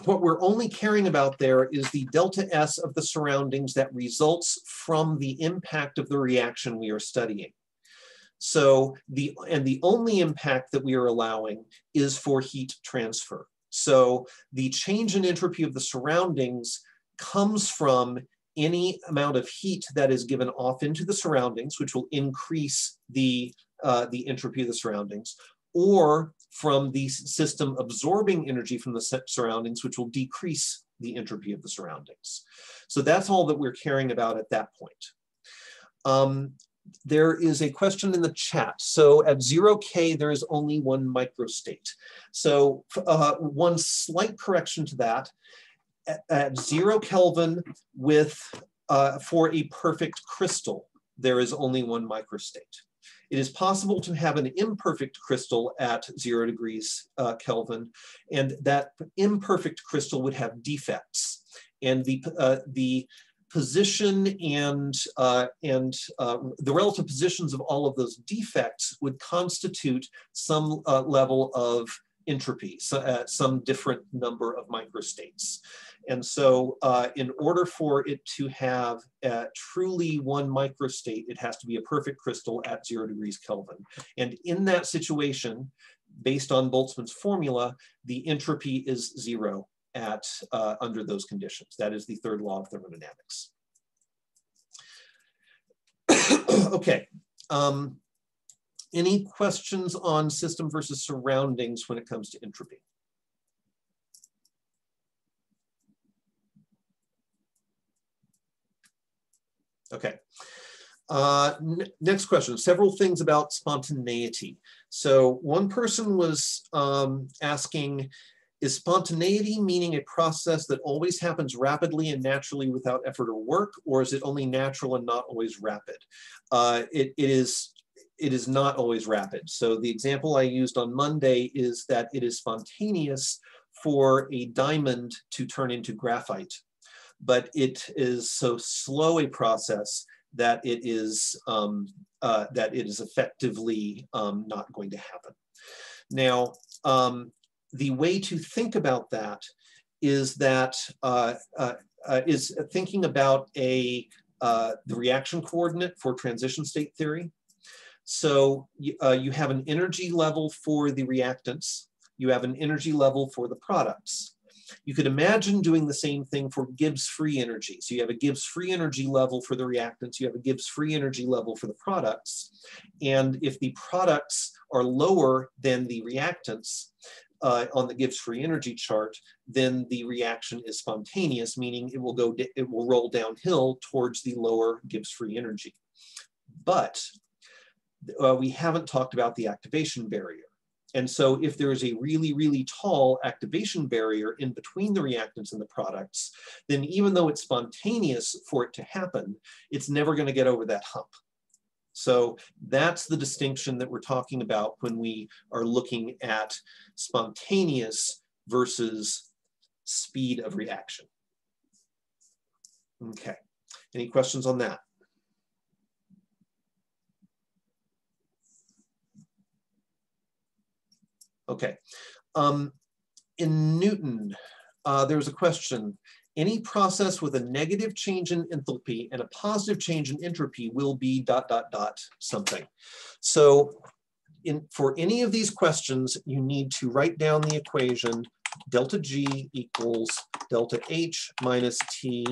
what we're only caring about there is the delta S of the surroundings that results from the impact of the reaction we are studying. So the only impact that we are allowing is for heat transfer. So the change in entropy of the surroundings comes from any amount of heat that is given off into the surroundings, which will increase the entropy of the surroundings, or from the system absorbing energy from the surroundings, which will decrease the entropy of the surroundings. So that's all that we're caring about at that point. There is a question in the chat. So at 0K, there is only one microstate. So one slight correction to that, at 0 Kelvin for a perfect crystal, there is only one microstate. It is possible to have an imperfect crystal at 0 degrees Kelvin, and that imperfect crystal would have defects. And the position and the relative positions of all of those defects would constitute some level of entropy, so, some different number of microstates. And so in order for it to have truly one microstate, it has to be a perfect crystal at 0 degrees Kelvin. And in that situation, based on Boltzmann's formula, the entropy is 0 at under those conditions. That is the third law of thermodynamics. Okay. Any questions on system versus surroundings when it comes to entropy? Okay. Next question, several things about spontaneity. So one person was asking, is spontaneity meaning a process that always happens rapidly and naturally without effort or work, or is it only natural and not always rapid? It is not always rapid. So the example I used on Monday is that it is spontaneous for a diamond to turn into graphite, but it is so slow a process that it is effectively not going to happen. Now, the way to think about that is that is thinking about a the reaction coordinate for transition state theory. So you have an energy level for the reactants. You have an energy level for the products. You could imagine doing the same thing for Gibbs free energy. So you have a Gibbs free energy level for the reactants, you have a Gibbs free energy level for the products. And if the products are lower than the reactants on the Gibbs free energy chart, then the reaction is spontaneous, meaning it will roll downhill towards the lower Gibbs free energy. But we haven't talked about the activation barrier. And so if there is a really, really tall activation barrier in between the reactants and the products, then even though it's spontaneous for it to happen, it's never going to get over that hump. So that's the distinction that we're talking about when we are looking at spontaneous versus speed of reaction. Okay, any questions on that? Okay, in Newton, there was a question. Any process with a negative change in enthalpy and a positive change in entropy will be ... something. So for any of these questions, you need to write down the equation delta G equals delta H minus T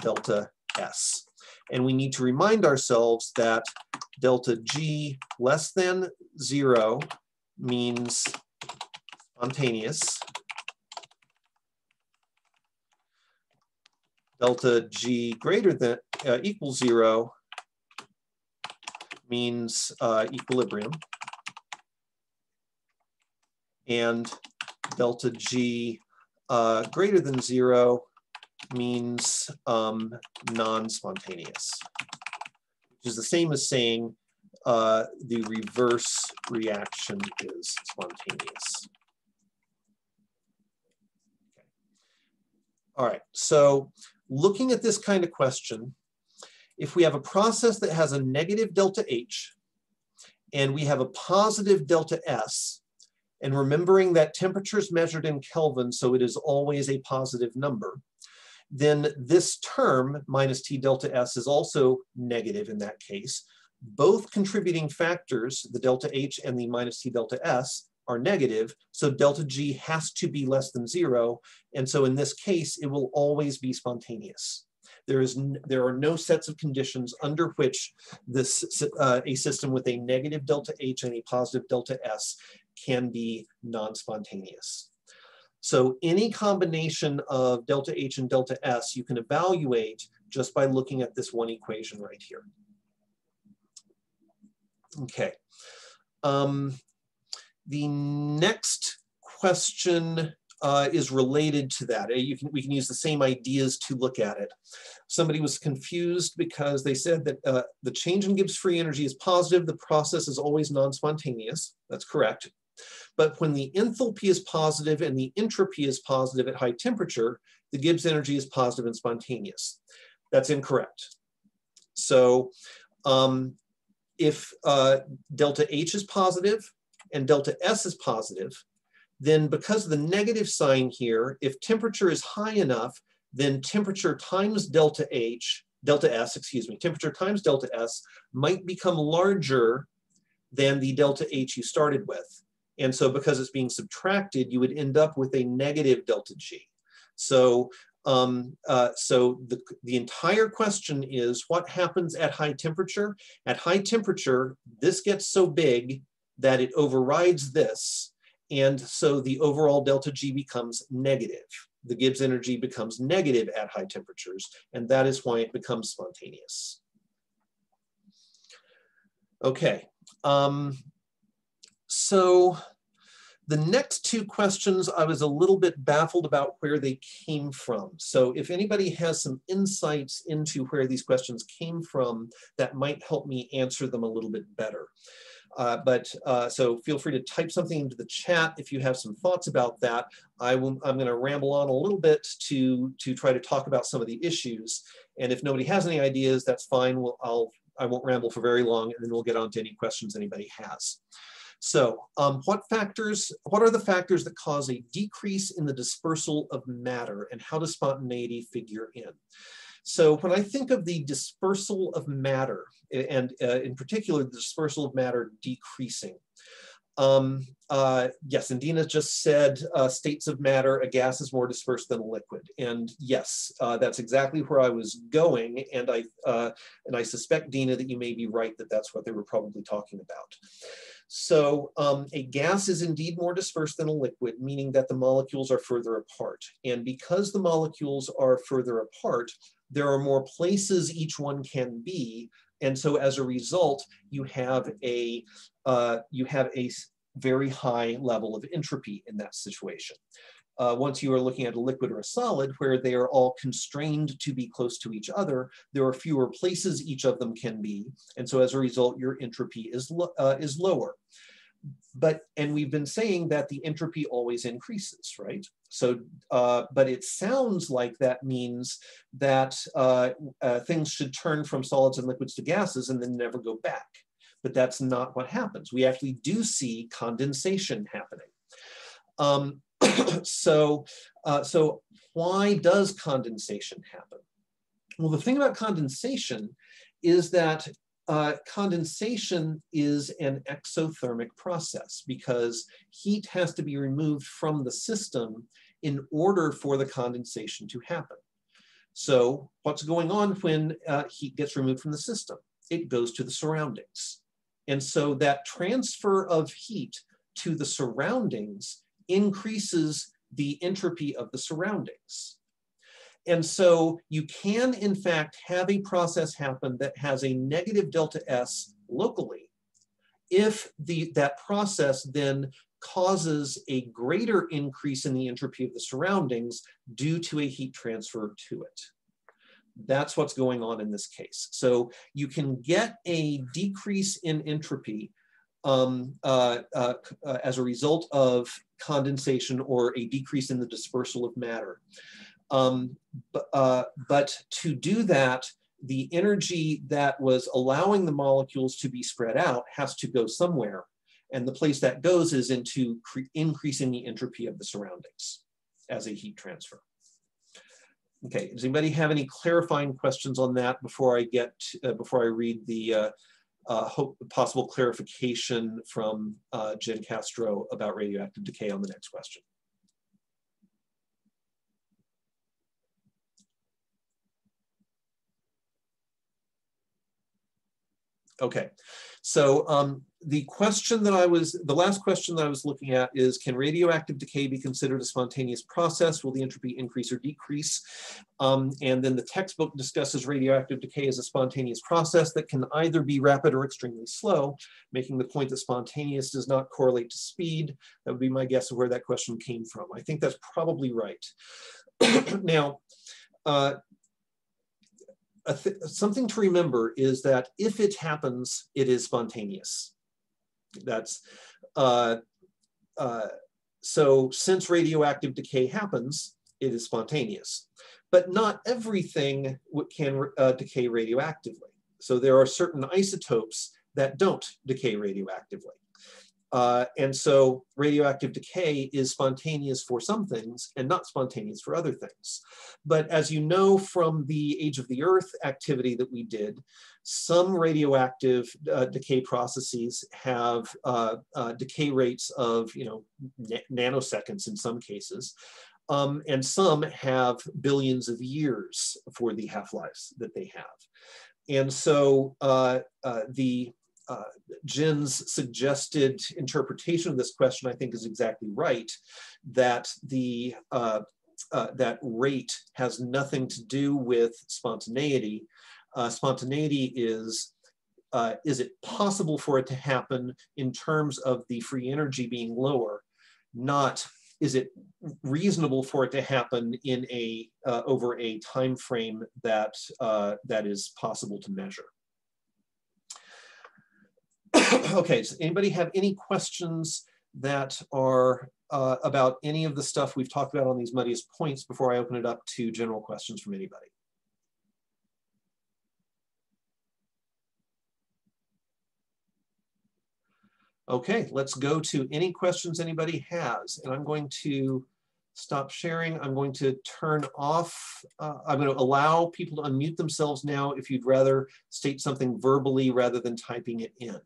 delta S. And we need to remind ourselves that delta G less than 0 means spontaneous. Delta G greater than equals 0 means equilibrium. And delta G greater than 0 means non-spontaneous, which is the same as saying the reverse reaction is spontaneous. Okay. All right, so looking at this kind of question, if we have a process that has a negative delta H and we have a positive delta S, and remembering that temperature is measured in Kelvin, so it is always a positive number, then this term minus T delta S is also negative in that case. Both contributing factors, the delta H and the minus T delta S, are negative, so delta G has to be less than 0, and so in this case, it will always be spontaneous. There are no sets of conditions under which a system with a negative delta H and a positive delta S can be non-spontaneous. So any combination of delta H and delta S you can evaluate just by looking at this one equation right here. Okay. The next question is related to that. We can use the same ideas to look at it. Somebody was confused because they said that the change in Gibbs free energy is positive, the process is always non-spontaneous. That's correct. But when the enthalpy is positive and the entropy is positive at high temperature, the Gibbs energy is positive and spontaneous. That's incorrect. So if delta H is positive and delta S is positive, then because of the negative sign here, if temperature is high enough, then temperature times delta S, temperature times delta S might become larger than the delta H you started with. And so because it's being subtracted, you would end up with a negative delta G. So, the entire question is what happens at high temperature? At high temperature, this gets so big that it overrides this. And so the overall delta G becomes negative. The Gibbs energy becomes negative at high temperatures, and that is why it becomes spontaneous. Okay. So the next two questions, I was a little bit baffled about where they came from. So if anybody has some insights into where these questions came from, that might help me answer them a little bit better. So feel free to type something into the chat if you have some thoughts about that. I'm going to ramble on a little bit to try to talk about some of the issues. And if nobody has any ideas, that's fine. I won't ramble for very long, and then we'll get on to any questions anybody has. So what are the factors that cause a decrease in the dispersal of matter, and how does spontaneity figure in? So when I think of the dispersal of matter, and in particular, the dispersal of matter decreasing, yes, and Dina just said states of matter, a gas is more dispersed than a liquid. And yes, that's exactly where I was going. And I suspect, Dina, that you may be right, that that's what they were probably talking about. So a gas is indeed more dispersed than a liquid, meaning that the molecules are further apart. And because the molecules are further apart, there are more places each one can be. And so as a result, you have a very high level of entropy in that situation. Once you are looking at a liquid or a solid where they are all constrained to be close to each other, there are fewer places each of them can be. And so as a result, your entropy is lower. And we've been saying that the entropy always increases, right? So, but it sounds like that means that things should turn from solids and liquids to gases and then never go back. But that's not what happens. We actually do see condensation happening. So why does condensation happen? Well, the thing about condensation is that condensation is an exothermic process because heat has to be removed from the system in order for the condensation to happen. So what's going on when heat gets removed from the system? It goes to the surroundings. And so that transfer of heat to the surroundings increases the entropy of the surroundings. And so you can, in fact, have a process happen that has a negative delta S locally if that process then causes a greater increase in the entropy of the surroundings due to a heat transfer to it. That's what's going on in this case. So you can get a decrease in entropy as a result of condensation or a decrease in the dispersal of matter. But to do that, the energy that was allowing the molecules to be spread out has to go somewhere. And the place that goes is into increasing the entropy of the surroundings as a heat transfer. Okay, does anybody have any clarifying questions on that before I read the possible clarification from Jen Castro about radioactive decay on the next question? Okay, so the last question that I was looking at is, can radioactive decay be considered a spontaneous process? Will the entropy increase or decrease? And then the textbook discusses radioactive decay as a spontaneous process that can either be rapid or extremely slow, making the point that spontaneous does not correlate to speed. That would be my guess of where that question came from. I think that's probably right. Now, something to remember is that if it happens, it is spontaneous. That's so since radioactive decay happens, it is spontaneous. But not everything can decay radioactively. So there are certain isotopes that don't decay radioactively. And so radioactive decay is spontaneous for some things and not spontaneous for other things. But as you know from the Age of the Earth activity that we did, some radioactive decay processes have decay rates of nanoseconds in some cases, and some have billions of years for the half-lives that they have. And so Jen's suggested interpretation of this question, I think, is exactly right, that that rate has nothing to do with spontaneity. Spontaneity is it possible for it to happen in terms of the free energy being lower, not is it reasonable for it to happen in over a time frame that is possible to measure. Okay, so anybody have any questions that are about any of the stuff we've talked about on these muddiest points before I open it up to general questions from anybody? Okay, let's go to any questions anybody has. And I'm going to stop sharing. I'm going to turn off, I'm going to allow people to unmute themselves now if you'd rather state something verbally rather than typing it in.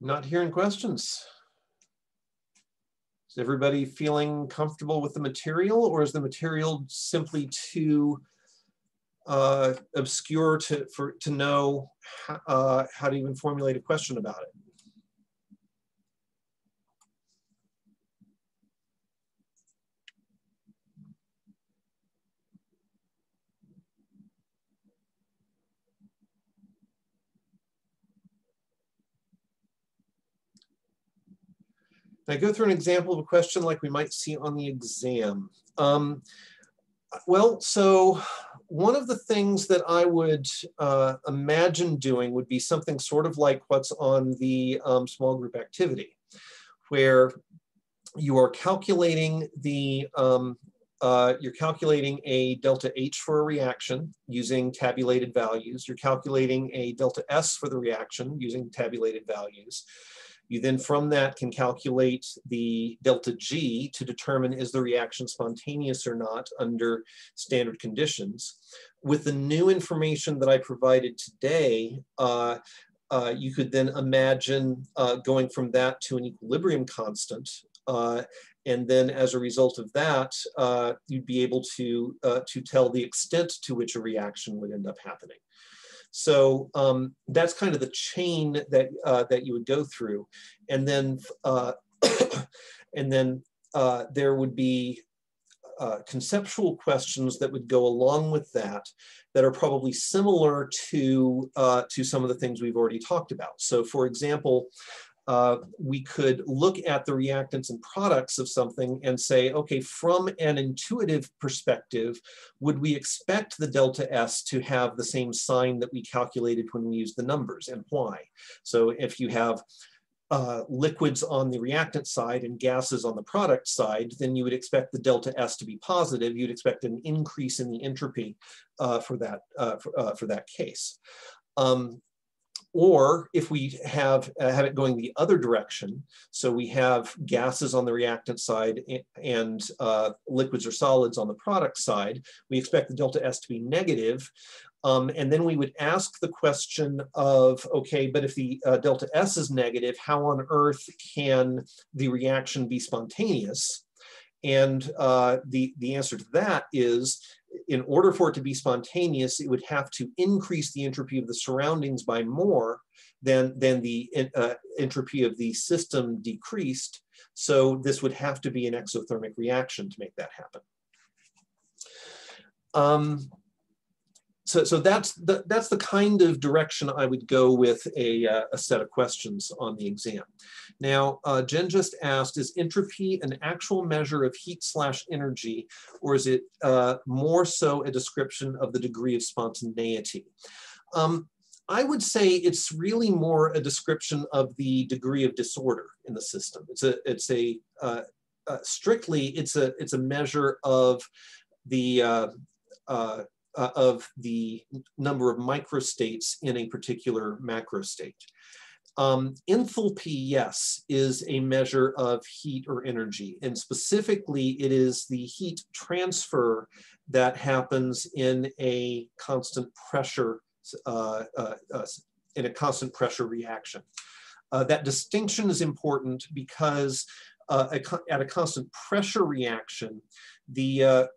Not hearing questions. Is everybody feeling comfortable with the material, or is the material simply too obscure to know how to even formulate a question about it? I go through an example of a question like we might see on the exam. Well, so one of the things that I would imagine doing would be something sort of like what's on the small group activity, where you are calculating the you're calculating a delta H for a reaction using tabulated values. You're calculating a delta S for the reaction using tabulated values. You then from that can calculate the delta G to determine is the reaction spontaneous or not under standard conditions. With the new information that I provided today, you could then imagine going from that to an equilibrium constant. And then as a result of that, you'd be able to tell the extent to which a reaction would end up happening. So that's kind of the chain that that you would go through, and then there would be conceptual questions that would go along with that are probably similar to some of the things we've already talked about. So, for example, we could look at the reactants and products of something and say, okay, from an intuitive perspective, would we expect the delta S to have the same sign that we calculated when we used the numbers, and why? So if you have liquids on the reactant side and gases on the product side, then you would expect the delta S to be positive. You'd expect an increase in the entropy for that case. Or if we have it going the other direction, so we have gases on the reactant side and liquids or solids on the product side, we expect the delta S to be negative. And then we would ask the question of, okay, but if the delta S is negative, how on earth can the reaction be spontaneous? And the answer to that is, in order for it to be spontaneous, it would have to increase the entropy of the surroundings by more than the entropy of the system decreased. So this would have to be an exothermic reaction to make that happen. So that's the kind of direction I would go with a set of questions on the exam. Now, Jen just asked, is entropy an actual measure of heat/energy, or is it more so a description of the degree of spontaneity? I would say it's really more a description of the degree of disorder in the system. Strictly, it's a measure of the number of microstates in a particular macrostate. Enthalpy, yes, is a measure of heat or energy, and specifically it is the heat transfer that happens in a constant pressure reaction. That distinction is important because at a constant pressure reaction, the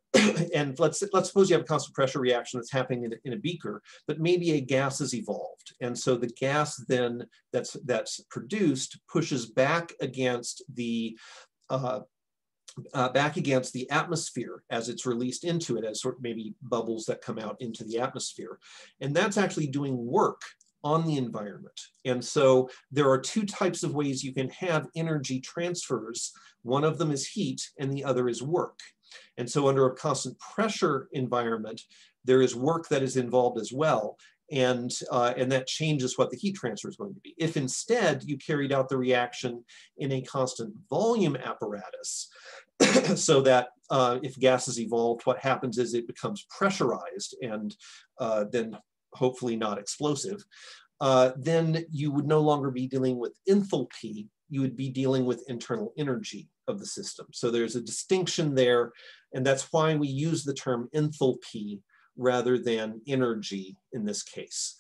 and let's suppose you have a constant pressure reaction that's happening in a beaker, but maybe a gas is evolved, and so the gas then that's produced pushes back against the atmosphere as it's released into it, as sort of maybe bubbles that come out into the atmosphere, and that's actually doing work on the environment. And so there are two types of ways you can have energy transfers. One of them is heat and the other is work. And so under a constant pressure environment, there is work that is involved as well. And that changes what the heat transfer is going to be. If instead you carried out the reaction in a constant volume apparatus, so that if gas is evolved, what happens is it becomes pressurized and then hopefully not explosive, then you would no longer be dealing with enthalpy, you would be dealing with internal energy of the system. So there's a distinction there, and that's why we use the term enthalpy rather than energy in this case.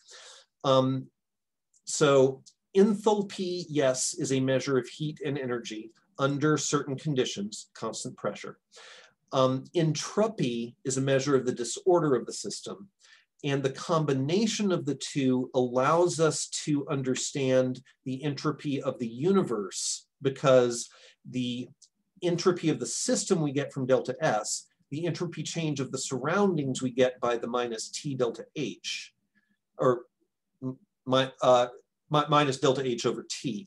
So enthalpy, yes, is a measure of heat and energy under certain conditions, constant pressure. Entropy is a measure of the disorder of the system. And the combination of the two allows us to understand the entropy of the universe, because the entropy of the system we get from delta S, the entropy change of the surroundings we get by the minus T delta H, or minus delta H over T.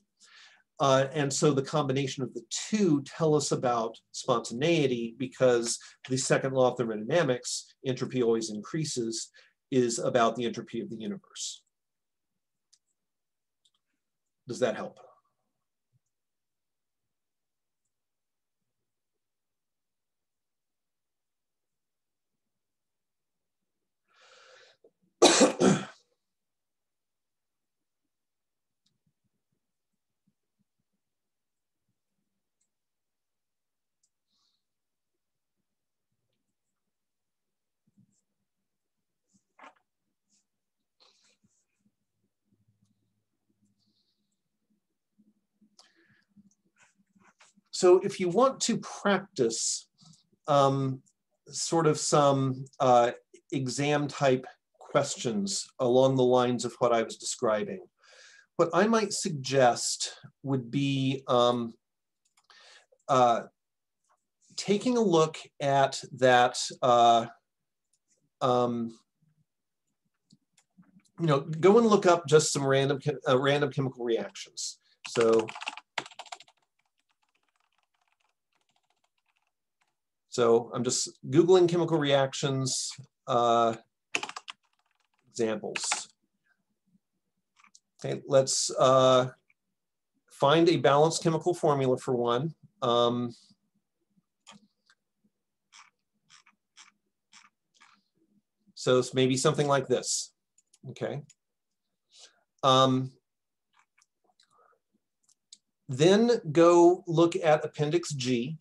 And so the combination of the two tell us about spontaneity, because the second law of thermodynamics, entropy always increases, is about the entropy of the universe. Does that help? So if you want to practice sort of some exam type questions along the lines of what I was describing, what I might suggest would be taking a look at that, you know, go and look up just some random chemical reactions. So I'm just Googling chemical reactions examples. Okay, let's find a balanced chemical formula for one. So it's maybe something like this, okay? Then go look at Appendix G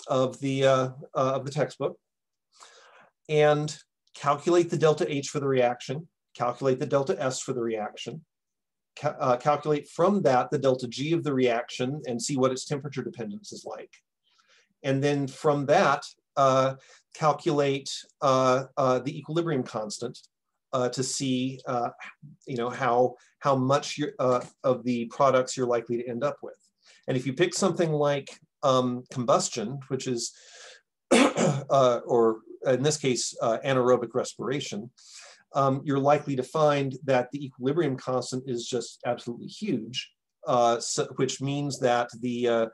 of the textbook and calculate the delta H for the reaction, calculate the delta S for the reaction, calculate from that the delta G of the reaction and see what its temperature dependence is like. And then from that, calculate the equilibrium constant to see you know, how much of the products you're likely to end up with. And if you pick something like combustion, which is, or in this case, anaerobic respiration, you're likely to find that the equilibrium constant is just absolutely huge, which means that the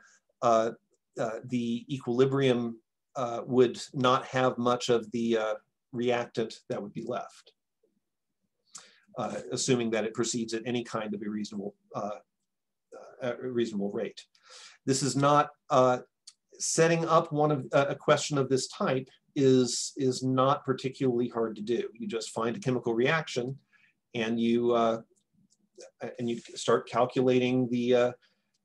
equilibrium would not have much of the reactant that would be left, assuming that it proceeds at any kind of a reasonable rate. This is not setting up a question of this type is not particularly hard to do. You just find a chemical reaction, and you start calculating the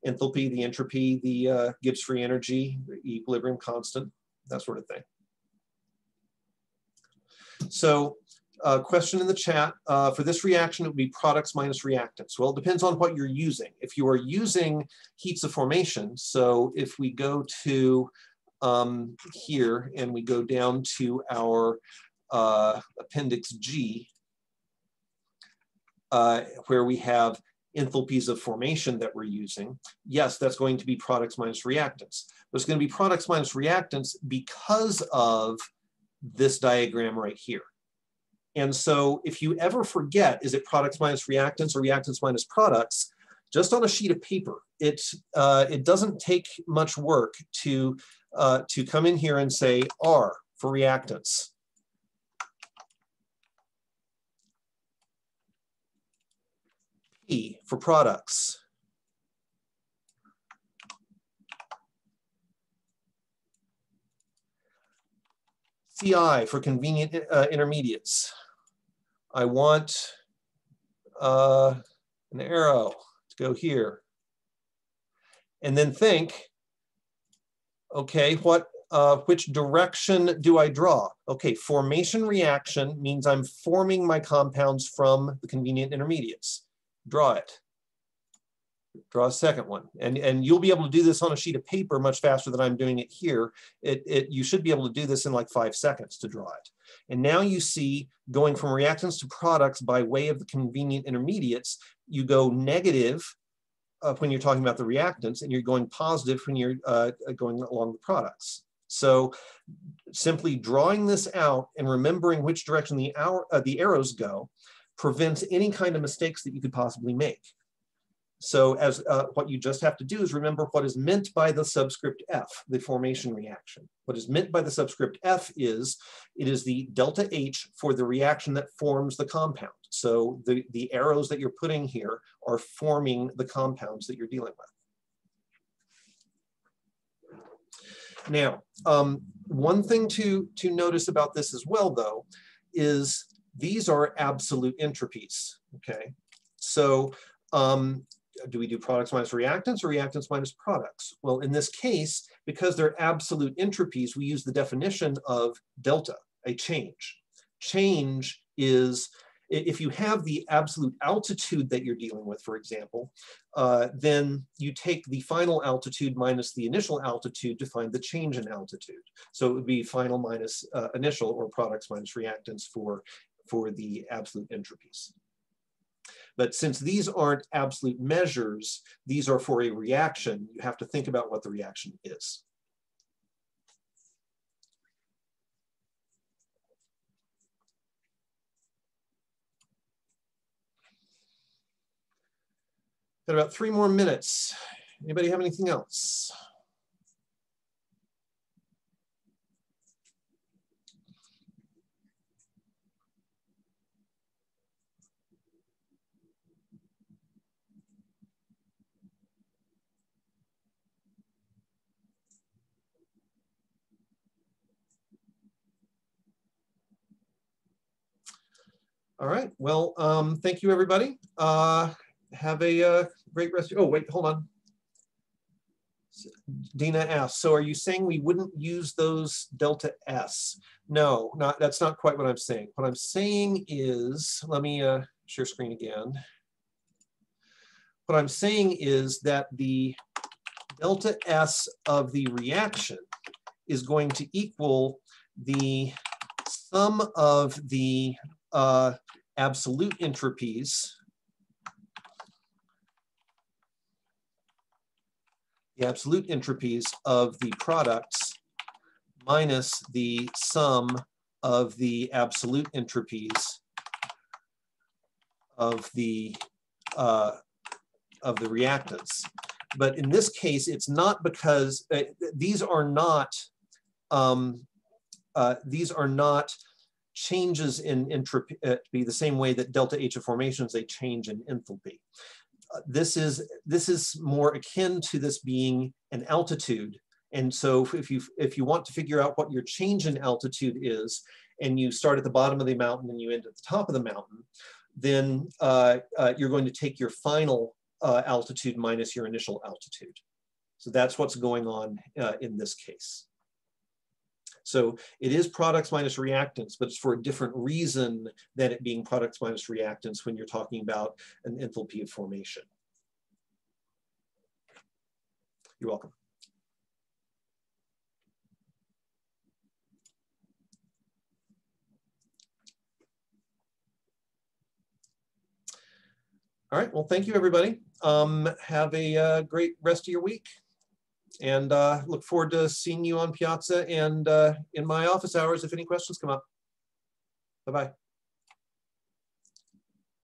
enthalpy, the entropy, the Gibbs free energy, the equilibrium constant, that sort of thing. So question in the chat. For this reaction, it would be products minus reactants. Well, it depends on what you're using. If you are using heats of formation, so if we go to here and we go down to our Appendix G, where we have enthalpies of formation that we're using, yes, that's going to be products minus reactants. But it's going to be products minus reactants because of this diagram right here. And so if you ever forget, is it products minus reactants or reactants minus products, just on a sheet of paper, it doesn't take much work to come in here and say R for reactants. P for products. CI for convenient intermediates. I want an arrow to go here. And then think, okay, which direction do I draw? Okay, formation reaction means I'm forming my compounds from the convenient intermediates. Draw it. Draw a second one. And you'll be able to do this on a sheet of paper much faster than I'm doing it here. You should be able to do this in like 5 seconds to draw it. And now you see going from reactants to products by way of the convenient intermediates, you go negative when you're talking about the reactants, and you're going positive when you're going along the products. So simply drawing this out and remembering which direction the arrows go prevents any kind of mistakes that you could possibly make. So as what you just have to do is remember what is meant by the subscript F, the formation reaction. What is meant by the subscript F is, it is the delta H for the reaction that forms the compound. So the arrows that you're putting here are forming the compounds that you're dealing with. Now, one thing to notice about this as well, though, is these are absolute entropies, okay? So, do we do products minus reactants or reactants minus products? Well, in this case, because they're absolute entropies, we use the definition of delta, a change. Change is, if you have the absolute altitude that you're dealing with, for example, then you take the final altitude minus the initial altitude to find the change in altitude. So it would be final minus initial, or products minus reactants for the absolute entropies. But since these aren't absolute measures, these are for a reaction, you have to think about what the reaction is. Got about 3 more minutes. Anybody have anything else? All right, well, thank you, everybody. Have a great rest. Oh, wait, hold on. Dina asked, so are you saying we wouldn't use those delta S? No, that's not quite what I'm saying. What I'm saying is, let me share screen again. What I'm saying is that the delta S of the reaction is going to equal the sum of the absolute entropies, of the products minus the sum of the absolute entropies of the reactants. But in this case, it's not because these are not changes in entropy the same way that delta H of formation is a change in enthalpy. This is more akin to this being an altitude. And so if you want to figure out what your change in altitude is, and you start at the bottom of the mountain and you end at the top of the mountain, then you're going to take your final altitude minus your initial altitude. So that's what's going on in this case. So it is products minus reactants, but it's for a different reason than it being products minus reactants when you're talking about an enthalpy of formation. You're welcome. All right, well, thank you, everybody. Have a great rest of your week. And look forward to seeing you on Piazza and in my office hours if any questions come up. Bye-bye.